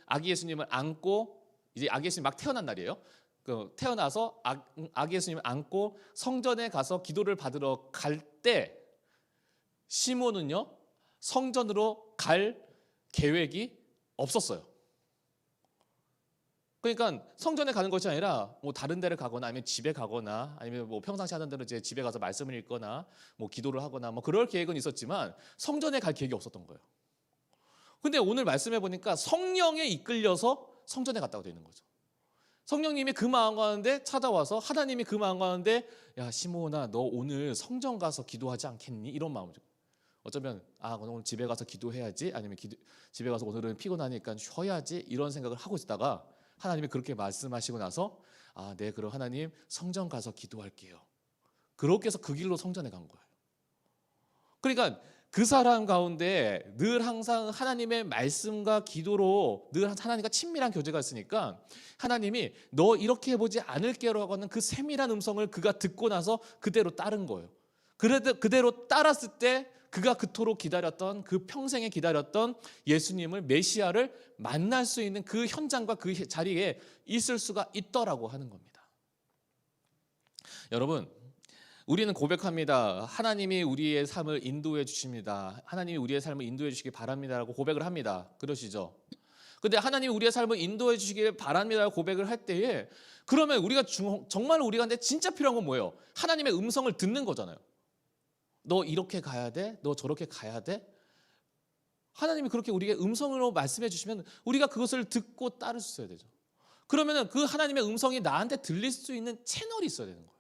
아기 예수님을 안고 이제 아기 예수님 막 태어난 날이에요. 태어나서 아기 예수님을 안고 성전에 가서 기도를 받으러 갈 때 시므온은요 성전으로 갈 계획이 없었어요. 그러니까 성전에 가는 것이 아니라 뭐 다른 데를 가거나 아니면 집에 가거나 아니면 뭐 평상시 하는 대로 이제 집에 가서 말씀을 읽거나 뭐 기도를 하거나 뭐 그럴 계획은 있었지만 성전에 갈 계획이 없었던 거예요. 근데 오늘 말씀해 보니까 성령에 이끌려서 성전에 갔다고 되어 있는 거죠. 성령님이 그 마음 가운데 찾아와서 하나님이 그 마음 가운데 야 시므온아 너 오늘 성전 가서 기도하지 않겠니? 이런 마음이죠. 어쩌면 오늘 집에 가서 기도해야지 아니면 집에 가서 오늘은 피곤하니까 쉬어야지 이런 생각을 하고 있다가 하나님이 그렇게 말씀하시고 나서 네 그럼 하나님 성전 가서 기도할게요. 그렇게 해서 그 길로 성전에 간 거예요. 그러니까 그 사람 가운데 늘 항상 하나님의 말씀과 기도로 늘 하나님과 친밀한 교제가 있으니까 하나님이 너 이렇게 해보지 않을게라고 하는 그 세밀한 음성을 그가 듣고 나서 그대로 따른 거예요. 그대로 따랐을 때 그가 그토록 기다렸던 그 평생에 기다렸던 예수님을 메시아를 만날 수 있는 그 현장과 그 자리에 있을 수가 있더라고 하는 겁니다. 여러분 우리는 고백합니다. 하나님이 우리의 삶을 인도해 주십니다. 하나님이 우리의 삶을 인도해 주시기 바랍니다라고 고백을 합니다. 그러시죠? 근데 하나님이 우리의 삶을 인도해 주시길 바랍니다라고 고백을 할 때에 그러면 우리가 정말 우리한테 진짜 필요한 건 뭐예요? 하나님의 음성을 듣는 거잖아요. 너 이렇게 가야 돼? 너 저렇게 가야 돼? 하나님이 그렇게 우리에게 음성으로 말씀해 주시면 우리가 그것을 듣고 따를 수 있어야 되죠. 그러면 그 하나님의 음성이 나한테 들릴 수 있는 채널이 있어야 되는 거예요.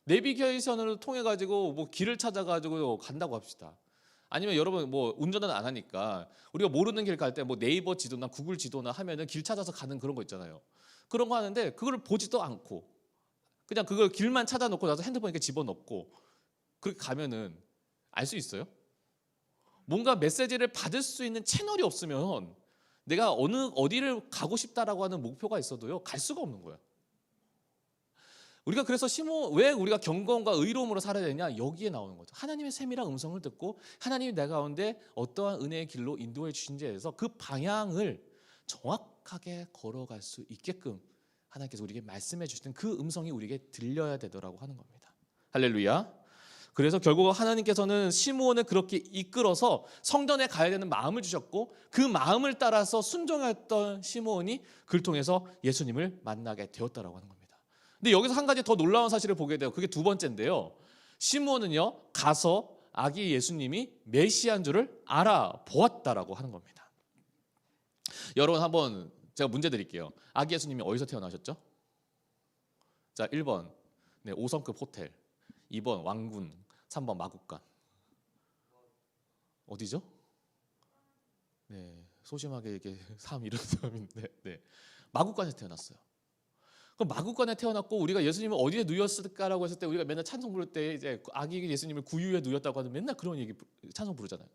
내비게이션을 통해 가지고 뭐 길을 찾아 가지고 간다고 합시다. 아니면 여러분 뭐 운전은 안 하니까 우리가 모르는 길 갈 때 뭐 네이버 지도나 구글 지도나 하면은 길 찾아서 가는 그런 거 있잖아요. 그런 거 하는데 그걸 보지도 않고 그냥 그걸 길만 찾아놓고 나서 핸드폰에 집어넣고 그렇게 가면은 알 수 있어요? 뭔가 메시지를 받을 수 있는 채널이 없으면 내가 어디를 가고 싶다라고 하는 목표가 있어도요 갈 수가 없는 거예요. 우리가 그래서 왜 우리가 경건과 의로움으로 살아야 되냐 여기에 나오는 거죠. 하나님의 세밀한 음성을 듣고 하나님이 내 가운데 어떠한 은혜의 길로 인도해 주신지에 대해서 그 방향을 정확하게 걸어갈 수 있게끔 하나님께서 우리에게 말씀해 주시는 그 음성이 우리에게 들려야 되더라고 하는 겁니다. 할렐루야. 그래서 결국 하나님께서는 시므온을 그렇게 이끌어서 성전에 가야 되는 마음을 주셨고 그 마음을 따라서 순종했던 시므온이 그를 통해서 예수님을 만나게 되었다라고 하는 겁니다. 근데 여기서 한 가지 더 놀라운 사실을 보게 돼요. 그게 두 번째인데요. 시므온은요 가서 아기 예수님이 메시아인 줄을 알아보았다라고 하는 겁니다. 여러분 한번 제가 문제 드릴게요. 아기 예수님이 어디서 태어나셨죠? 자, 1번 5성급 호텔, 2번 왕군, 3번 마국간. 어디죠? 소심하게 이렇게 이런 사람인데 마국간에서 태어났어요. 그럼 마국간에 태어났고 우리가 예수님을 어디에 누였을까라고 했을 때 우리가 맨날 찬송 부를 때 이제 아기 예수님을 구유에 누였다고 하는 맨날 그런 얘기 찬송 부르잖아요.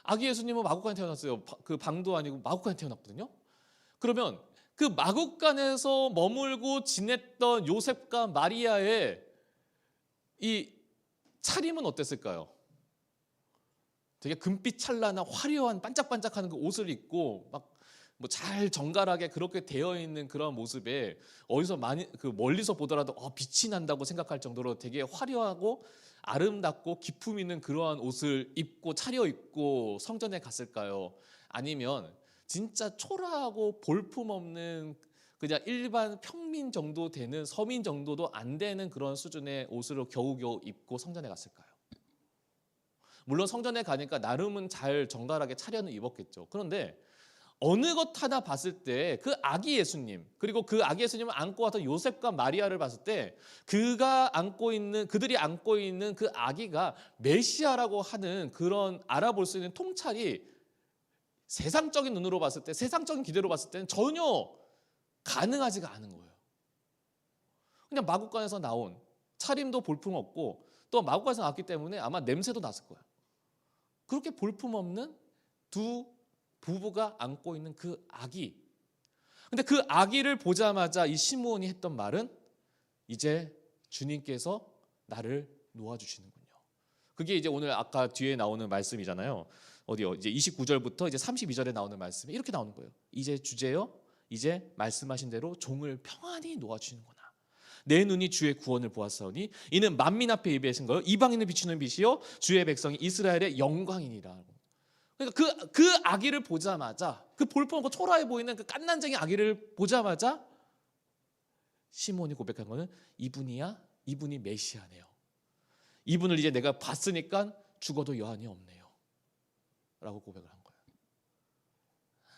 아기 예수님은 마국간에 태어났어요. 그 방도 아니고 마국간에 태어났거든요. 그러면 그 마국간에서 머물고 지냈던 요셉과 마리아의 이 차림은 어땠을까요? 되게 금빛 찬란한 화려한 반짝반짝하는 그 옷을 입고 막 뭐 잘 정갈하게 그렇게 되어 있는 그런 모습에 어디서 멀리서 보더라도 빛이 난다고 생각할 정도로 되게 화려하고 아름답고 기품 있는 그러한 옷을 입고 차려입고 성전에 갔을까요? 아니면 진짜 초라하고 볼품없는 그냥 일반 평민 정도 되는 서민 정도도 안 되는 그런 수준의 옷을 겨우겨우 입고 성전에 갔을까요? 물론 성전에 가니까 나름은 잘 정갈하게 차려는 입었겠죠. 그런데 어느 것 하나 봤을 때 그 아기 예수님, 그리고 그 아기 예수님을 안고 왔던 요셉과 마리아를 봤을 때 그들이 안고 있는 그 아기가 메시아라고 하는 그런 알아볼 수 있는 통찰이 세상적인 눈으로 봤을 때, 세상적인 기대로 봤을 때는 전혀 가능하지가 않은 거예요. 그냥 마구간에서 나온, 차림도 볼품없고 또 마구간에서 나왔기 때문에 아마 냄새도 났을 거야. 그렇게 볼품없는 두 부부가 안고 있는 그 아기. 근데 그 아기를 보자마자 이 시므온이 했던 말은 이제 주님께서 나를 놓아주시는군요. 그게 이제 오늘 아까 뒤에 나오는 말씀이잖아요. 어디요? 이제 29절부터 이제 32절에 나오는 말씀이 이렇게 나오는 거예요. 이제 주제요. 이제 말씀하신 대로 종을 평안히 놓아주시는구나. 내 눈이 주의 구원을 보았사오니 이는 만민 앞에 예비하신 거요. 이방인을 비추는 빛이요. 주의 백성이 이스라엘의 영광이니라. 그러니까 그 아기를 보자마자, 그 볼품없고 초라해 보이는 그 깐난쟁이 아기를 보자마자 시몬이 고백한 거는 이분이 메시아네요. 이분을 이제 내가 봤으니까 죽어도 여한이 없네요. 라고 고백을 한 거예요.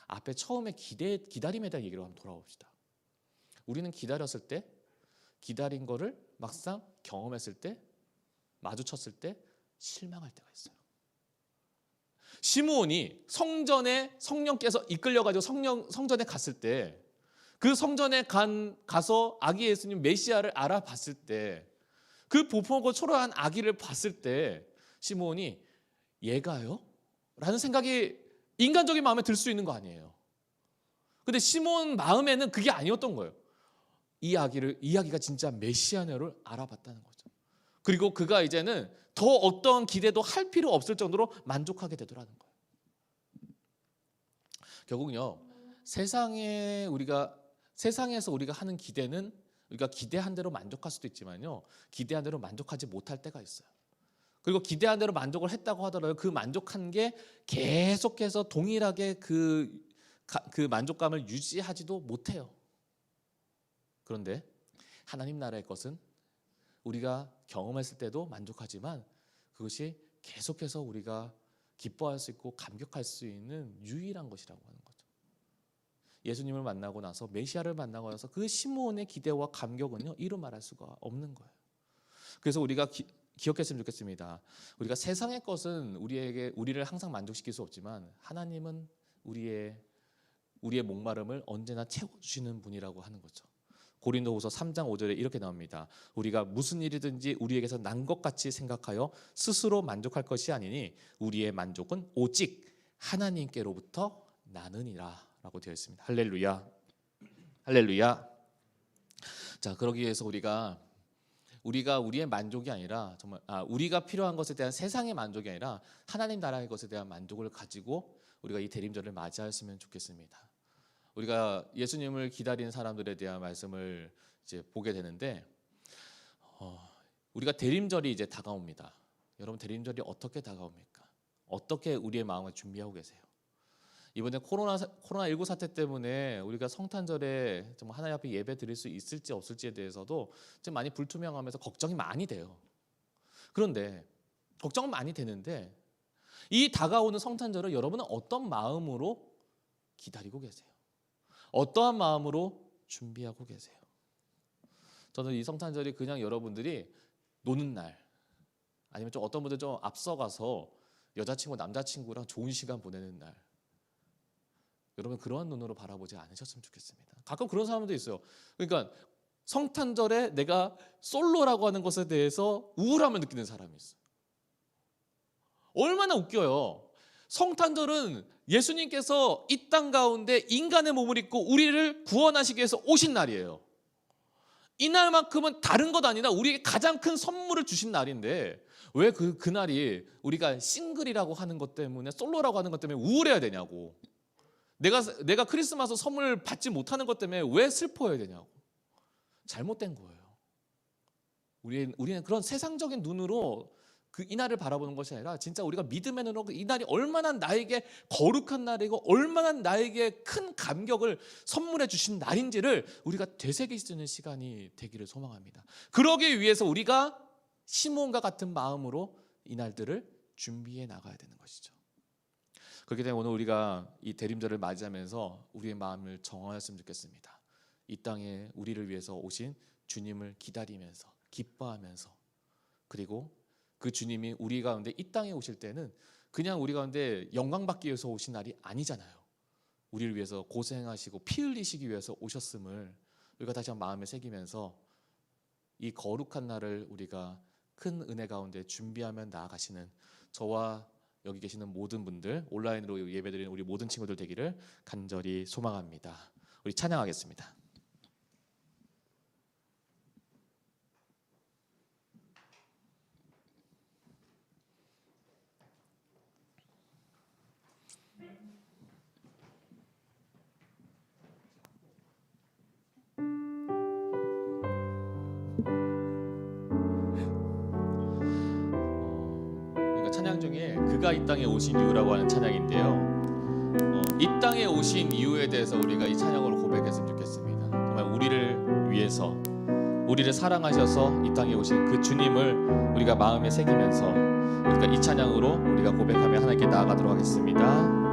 앞에 처음에 기다림에 대한 얘기로 한번 돌아봅시다. 우리는 기다렸을 때, 기다린 거를 막상 경험했을 때, 마주쳤을 때 실망할 때가 있어요. 시므온이 성전에 성령께서 이끌려가지고 성전에 갔을 때, 그 성전에 가서 아기 예수님 메시아를 알아봤을 때, 그 볼품없고 초라한 아기를 봤을 때 시므온이 얘가요? 라는 생각이 인간적인 마음에 들 수 있는 거 아니에요. 근데 시므온 마음에는 그게 아니었던 거예요. 이 아기가 진짜 메시아네를 알아봤다는 거죠. 그리고 그가 이제는 더 어떤 기대도 할 필요 없을 정도로 만족하게 되더라는 거예요. 결국은요, 세상에서 우리가 하는 기대는 우리가 기대한 대로 만족할 수도 있지만요, 기대한 대로 만족하지 못할 때가 있어요. 그리고 기대한 대로 만족을 했다고 하더라도 그 만족한 게 계속해서 동일하게 그 만족감을 유지하지도 못해요. 그런데 하나님 나라의 것은 우리가 경험했을 때도 만족하지만 그것이 계속해서 우리가 기뻐할 수 있고 감격할 수 있는 유일한 것이라고 하는 거죠. 예수님을 만나고 나서, 메시아를 만나고 나서 그 시므온의 기대와 감격은요, 이루 말할 수가 없는 거예요. 그래서 우리가 기억했으면 좋겠습니다. 우리가 세상의 것은 우리를 항상 만족시킬 수 없지만 하나님은 우리의 목마름을 언제나 채워주시는 분이라고 하는 거죠. 고린도후서 3장 5절에 이렇게 나옵니다. 우리가 무슨 일이든지 우리에게서 난 것 같이 생각하여 스스로 만족할 것이 아니니 우리의 만족은 오직 하나님께로부터 나느니라 라고 되어 있습니다. 할렐루야. 할렐루야. 자, 그러기 위해서 우리가 우리의 만족이 아니라 정말 우리가 필요한 것에 대한 세상의 만족이 아니라 하나님 나라의 것에 대한 만족을 가지고 우리가 이 대림절을 맞이했으면 좋겠습니다. 우리가 예수님을 기다리는 사람들에 대한 말씀을 이제 보게 되는데, 우리가 대림절이 이제 다가옵니다. 여러분, 대림절이 어떻게 다가옵니까? 어떻게 우리의 마음을 준비하고 계세요? 이번에 코로나19 사태 때문에 우리가 성탄절에 정말 하나님 앞에 예배 드릴 수 있을지 없을지에 대해서도 좀 많이 불투명하면서 걱정이 많이 돼요. 그런데 걱정은 많이 되는데 이 다가오는 성탄절을 여러분은 어떤 마음으로 기다리고 계세요? 어떠한 마음으로 준비하고 계세요? 저는 이 성탄절이 그냥 여러분들이 노는 날, 아니면 좀 어떤 분들 좀 앞서가서 여자친구, 남자친구랑 좋은 시간 보내는 날, 여러분 그러한 눈으로 바라보지 않으셨으면 좋겠습니다. 가끔 그런 사람도 있어요. 그러니까 성탄절에 내가 솔로라고 하는 것에 대해서 우울함을 느끼는 사람이 있어요. 얼마나 웃겨요. 성탄절은 예수님께서 이 땅 가운데 인간의 몸을 입고 우리를 구원하시기 위해서 오신 날이에요. 이날만큼은 다른 것 아니라 우리에게 가장 큰 선물을 주신 날인데 왜 그날이 우리가 싱글이라고 하는 것 때문에, 솔로라고 하는 것 때문에 우울해야 되냐고. 내가 크리스마스 선물 받지 못하는 것 때문에 왜 슬퍼해야 되냐고. 잘못된 거예요. 우리는 그런 세상적인 눈으로 그 이날을 바라보는 것이 아니라 진짜 우리가 믿음의 눈으로 이 날이 얼마나 나에게 거룩한 날이고 얼마나 나에게 큰 감격을 선물해 주신 날인지를 우리가 되새기는 시간이 되기를 소망합니다. 그러기 위해서 우리가 시므온과 같은 마음으로 이 날들을 준비해 나가야 되는 것이죠. 그렇기 때문에 오늘 우리가 이 대림절을 맞이하면서 우리의 마음을 정하였으면 좋겠습니다. 이 땅에 우리를 위해서 오신 주님을 기다리면서 기뻐하면서, 그리고 그 주님이 우리 가운데 이 땅에 오실 때는 그냥 우리 가운데 영광 받기 위해서 오신 날이 아니잖아요. 우리를 위해서 고생하시고 피 흘리시기 위해서 오셨음을 우리가 다시 한번 마음에 새기면서 이 거룩한 날을 우리가 큰 은혜 가운데 준비하며 나아가시는 저와 여기 계시는 모든 분들, 온라인으로 예배드리는 우리 모든 친구들 되기를 간절히 소망합니다. 우리 찬양하겠습니다. 찬양 중에 그가 이 땅에 오신 이유라고 하는 찬양인데요. 이 땅에 오신 이유에 대해서 우리가 이 찬양으로 고백했으면 좋겠습니다. 정말 우리를 위해서, 우리를 사랑하셔서 이 땅에 오신 그 주님을 우리가 마음에 새기면서 그러니까 이 찬양으로 우리가 고백하며 하나님께 나아가도록 하겠습니다.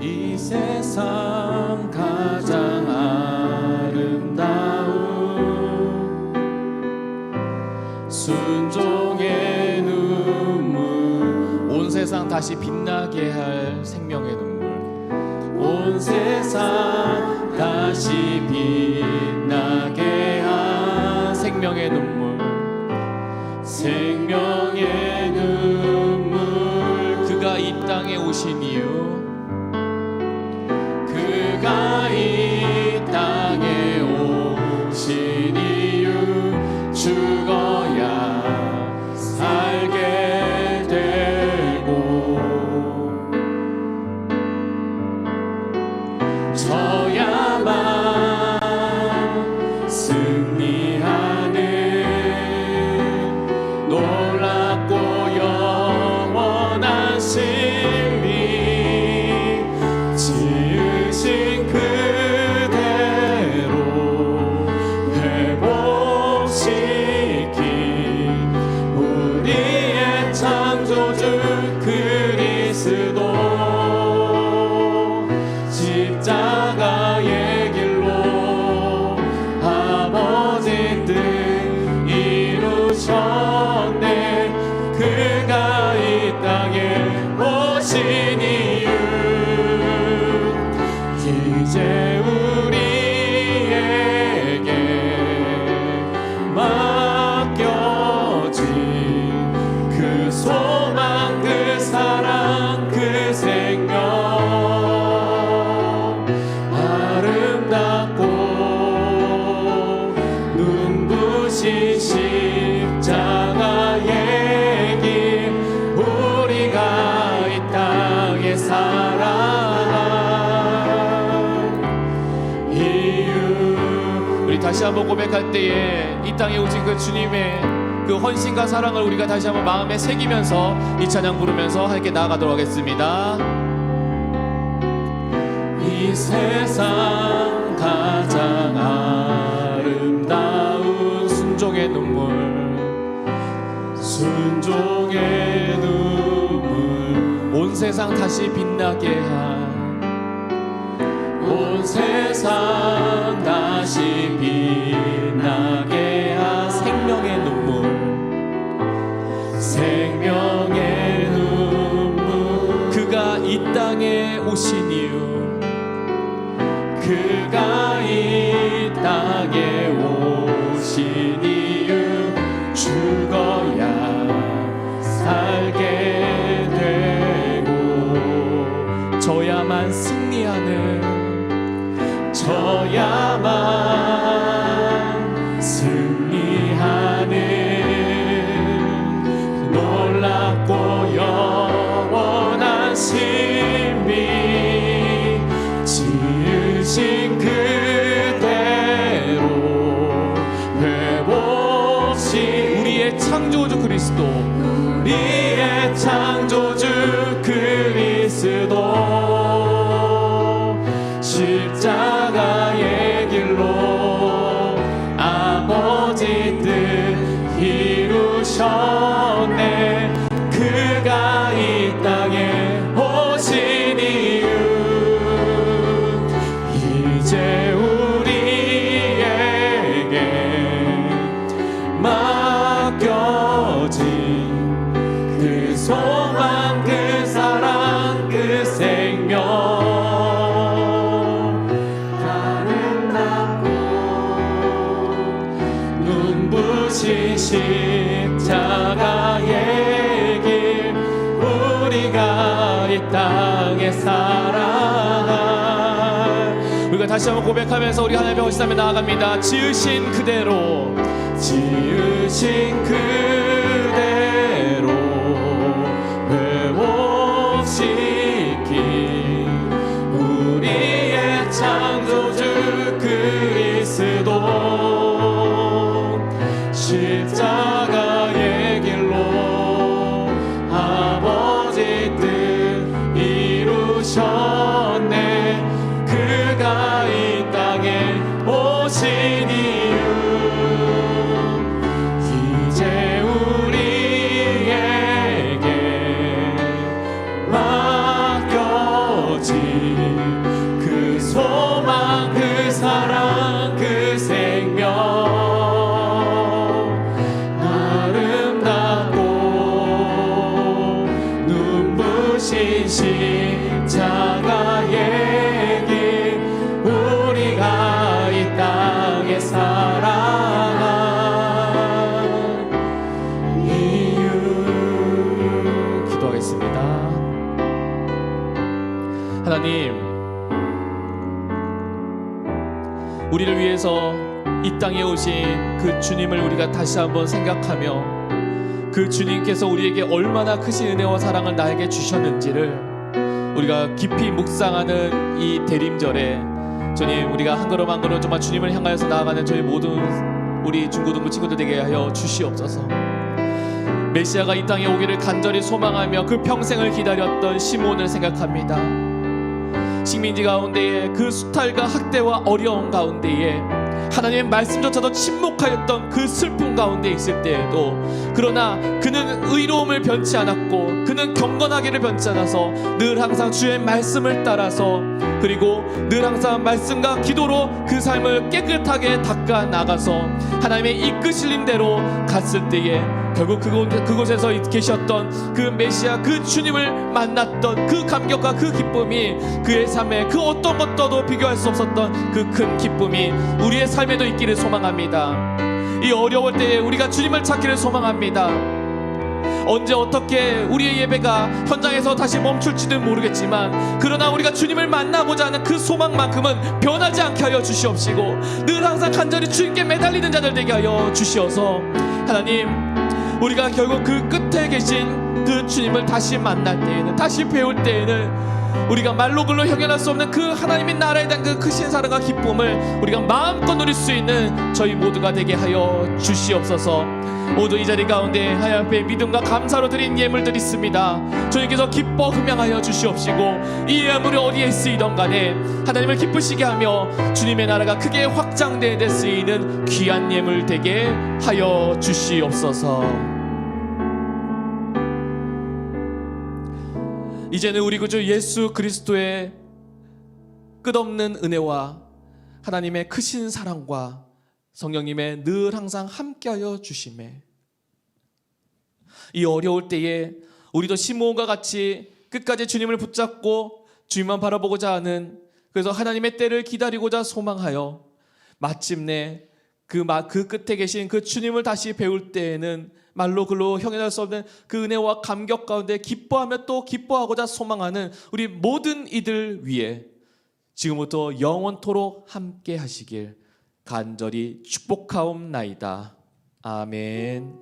이 세상 가장 아름다운 순종의 눈물, 온 세상 다시 빛나게 할 생명의 눈물, 온 세상 다시 빛나게 한 생명의 눈물, 생명의 눈물. 그가 이 땅에 오신 이유, 그가 이 땅에 오신 이유, 죽어야 살게 되고 져야만 승리하는 놀랍고 영원한 승리, 지으신 그대로 회복시킨 우리의 창조주 그리스도, 십자가의 길로 아버지 뜻 이루셨네. 그가 이 땅에 오신 이유, 이제 우리에게 맡겨진 그 소망, 그 사랑, 그 생명, 아름답고 눈부신 십자가의 길, 우리가 이 땅에 살아간 이유. 우리 다시 한번 고백할 때에 이 땅에 오신 그 주님의 그 헌신과 사랑을 우리가 다시 한번 마음에 새기면서 이 찬양 부르면서 함께 나아가도록 하겠습니다. 이 세상 가장 아름다운 순종의 눈물, 순종의 눈물, 온 세상 다시 빛나게 한 온 세상 다시 빛나게 한 생명의 눈물, 생명의 눈물. 그가 이 땅에 오신 이유, 그가 이 땅에 오신 이유, 죽어야 살게 되고 져야만 승리하는 져야만 우리의 창조주 그리스도, 우리의 창조주 그리스도 십자가의 길로 아버지 뜻 이루셨네. 그가 이 땅에 오신 이유 이제 우리에게 맡겨진 그 소망, 그 사랑, 그 생명 아름답고 눈부신 십자가의 길 우리가 이 땅에 살아갈. 우리가 다시 한번 고백하면서 우리 하나님의 오시다며 나아갑니다. 지으신 그대로, 지으신 그대로 회복시킨 우리의 창조주 그리스도 십자가의 길로 아버지 뜻 이루셨네. 그가 이 땅에 오신 이유 이제 우리에게 맡겨진 그 소망, 그 사랑, 그 생명 아름답고 눈부신 십자가의 길 우리가 이 땅에 살아갈 이유. 기도하겠습니다. 하나님, 우리를 위해서 이 땅에 오신 그 주님을 우리가 다시 한번 생각하며 그 주님께서 우리에게 얼마나 크신 은혜와 사랑을 나에게 주셨는지를 우리가 깊이 묵상하는 이 대림절에 주님, 우리가 한 걸음 한 걸음 정말 주님을 향하여서 나아가는 저희 모든 우리 중고등부 친구들 되게 하여 주시옵소서. 메시아가 이 땅에 오기를 간절히 소망하며 그 평생을 기다렸던 시몬을 생각합니다. 식민지 가운데에 그 수탈과 학대와 어려움 가운데에 하나님의 말씀조차도 침묵하였던 그 슬픔 가운데 있을 때에도, 그러나 그는 의로움을 변치 않았고 그는 경건하기를 변치 않아서 늘 항상 주의 말씀을 따라서, 그리고 늘 항상 말씀과 기도로 그 삶을 깨끗하게 닦아 나가서 하나님의 이끄실린 대로 갔을 때에 결국 그곳에서 계셨던 그 메시아, 그 주님을 만났던 그 감격과 그 기쁨이 그의 삶에 그 어떤 것과도 비교할 수 없었던 그 큰 기쁨이 우리의 삶에도 있기를 소망합니다. 이 어려울 때에 우리가 주님을 찾기를 소망합니다. 언제 어떻게 우리의 예배가 현장에서 다시 멈출지는 모르겠지만, 그러나 우리가 주님을 만나보자 하는 그 소망만큼은 변하지 않게 하여 주시옵시고, 늘 항상 간절히 주님께 매달리는 자들 되게 하여 주시어서, 하나님, 우리가 결국 그 끝에 계신 그 주님을 다시 만날 때에는, 다시 배울 때에는 우리가 말로 글로 형용할 수 없는 그 하나님의 나라에 대한 그 크신 사랑과 기쁨을 우리가 마음껏 누릴 수 있는 저희 모두가 되게 하여 주시옵소서. 모두 이 자리 가운데 하나님 앞에 믿음과 감사로 드린 예물들이 있습니다. 주님께서 기뻐 흠양하여 주시옵시고, 이 예물이 어디에 쓰이던 간에 하나님을 기쁘시게 하며 주님의 나라가 크게 확장되는 데 쓰이는 귀한 예물 되게 하여 주시옵소서. 이제는 우리 구주 예수 그리스도의 끝없는 은혜와 하나님의 크신 사랑과 성령님의 늘 항상 함께하여 주심에, 이 어려울 때에 우리도 시므온과 같이 끝까지 주님을 붙잡고 주님만 바라보고자 하는, 그래서 하나님의 때를 기다리고자 소망하여 마침내 그 끝에 계신 그 주님을 다시 배울 때에는 말로 글로 형용할 수 없는 그 은혜와 감격 가운데 기뻐하며 또 기뻐하고자 소망하는 우리 모든 이들 위해 지금부터 영원토록 함께 하시길 간절히 축복하옵나이다. 아멘.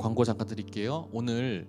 광고 잠깐 드릴게요. 오늘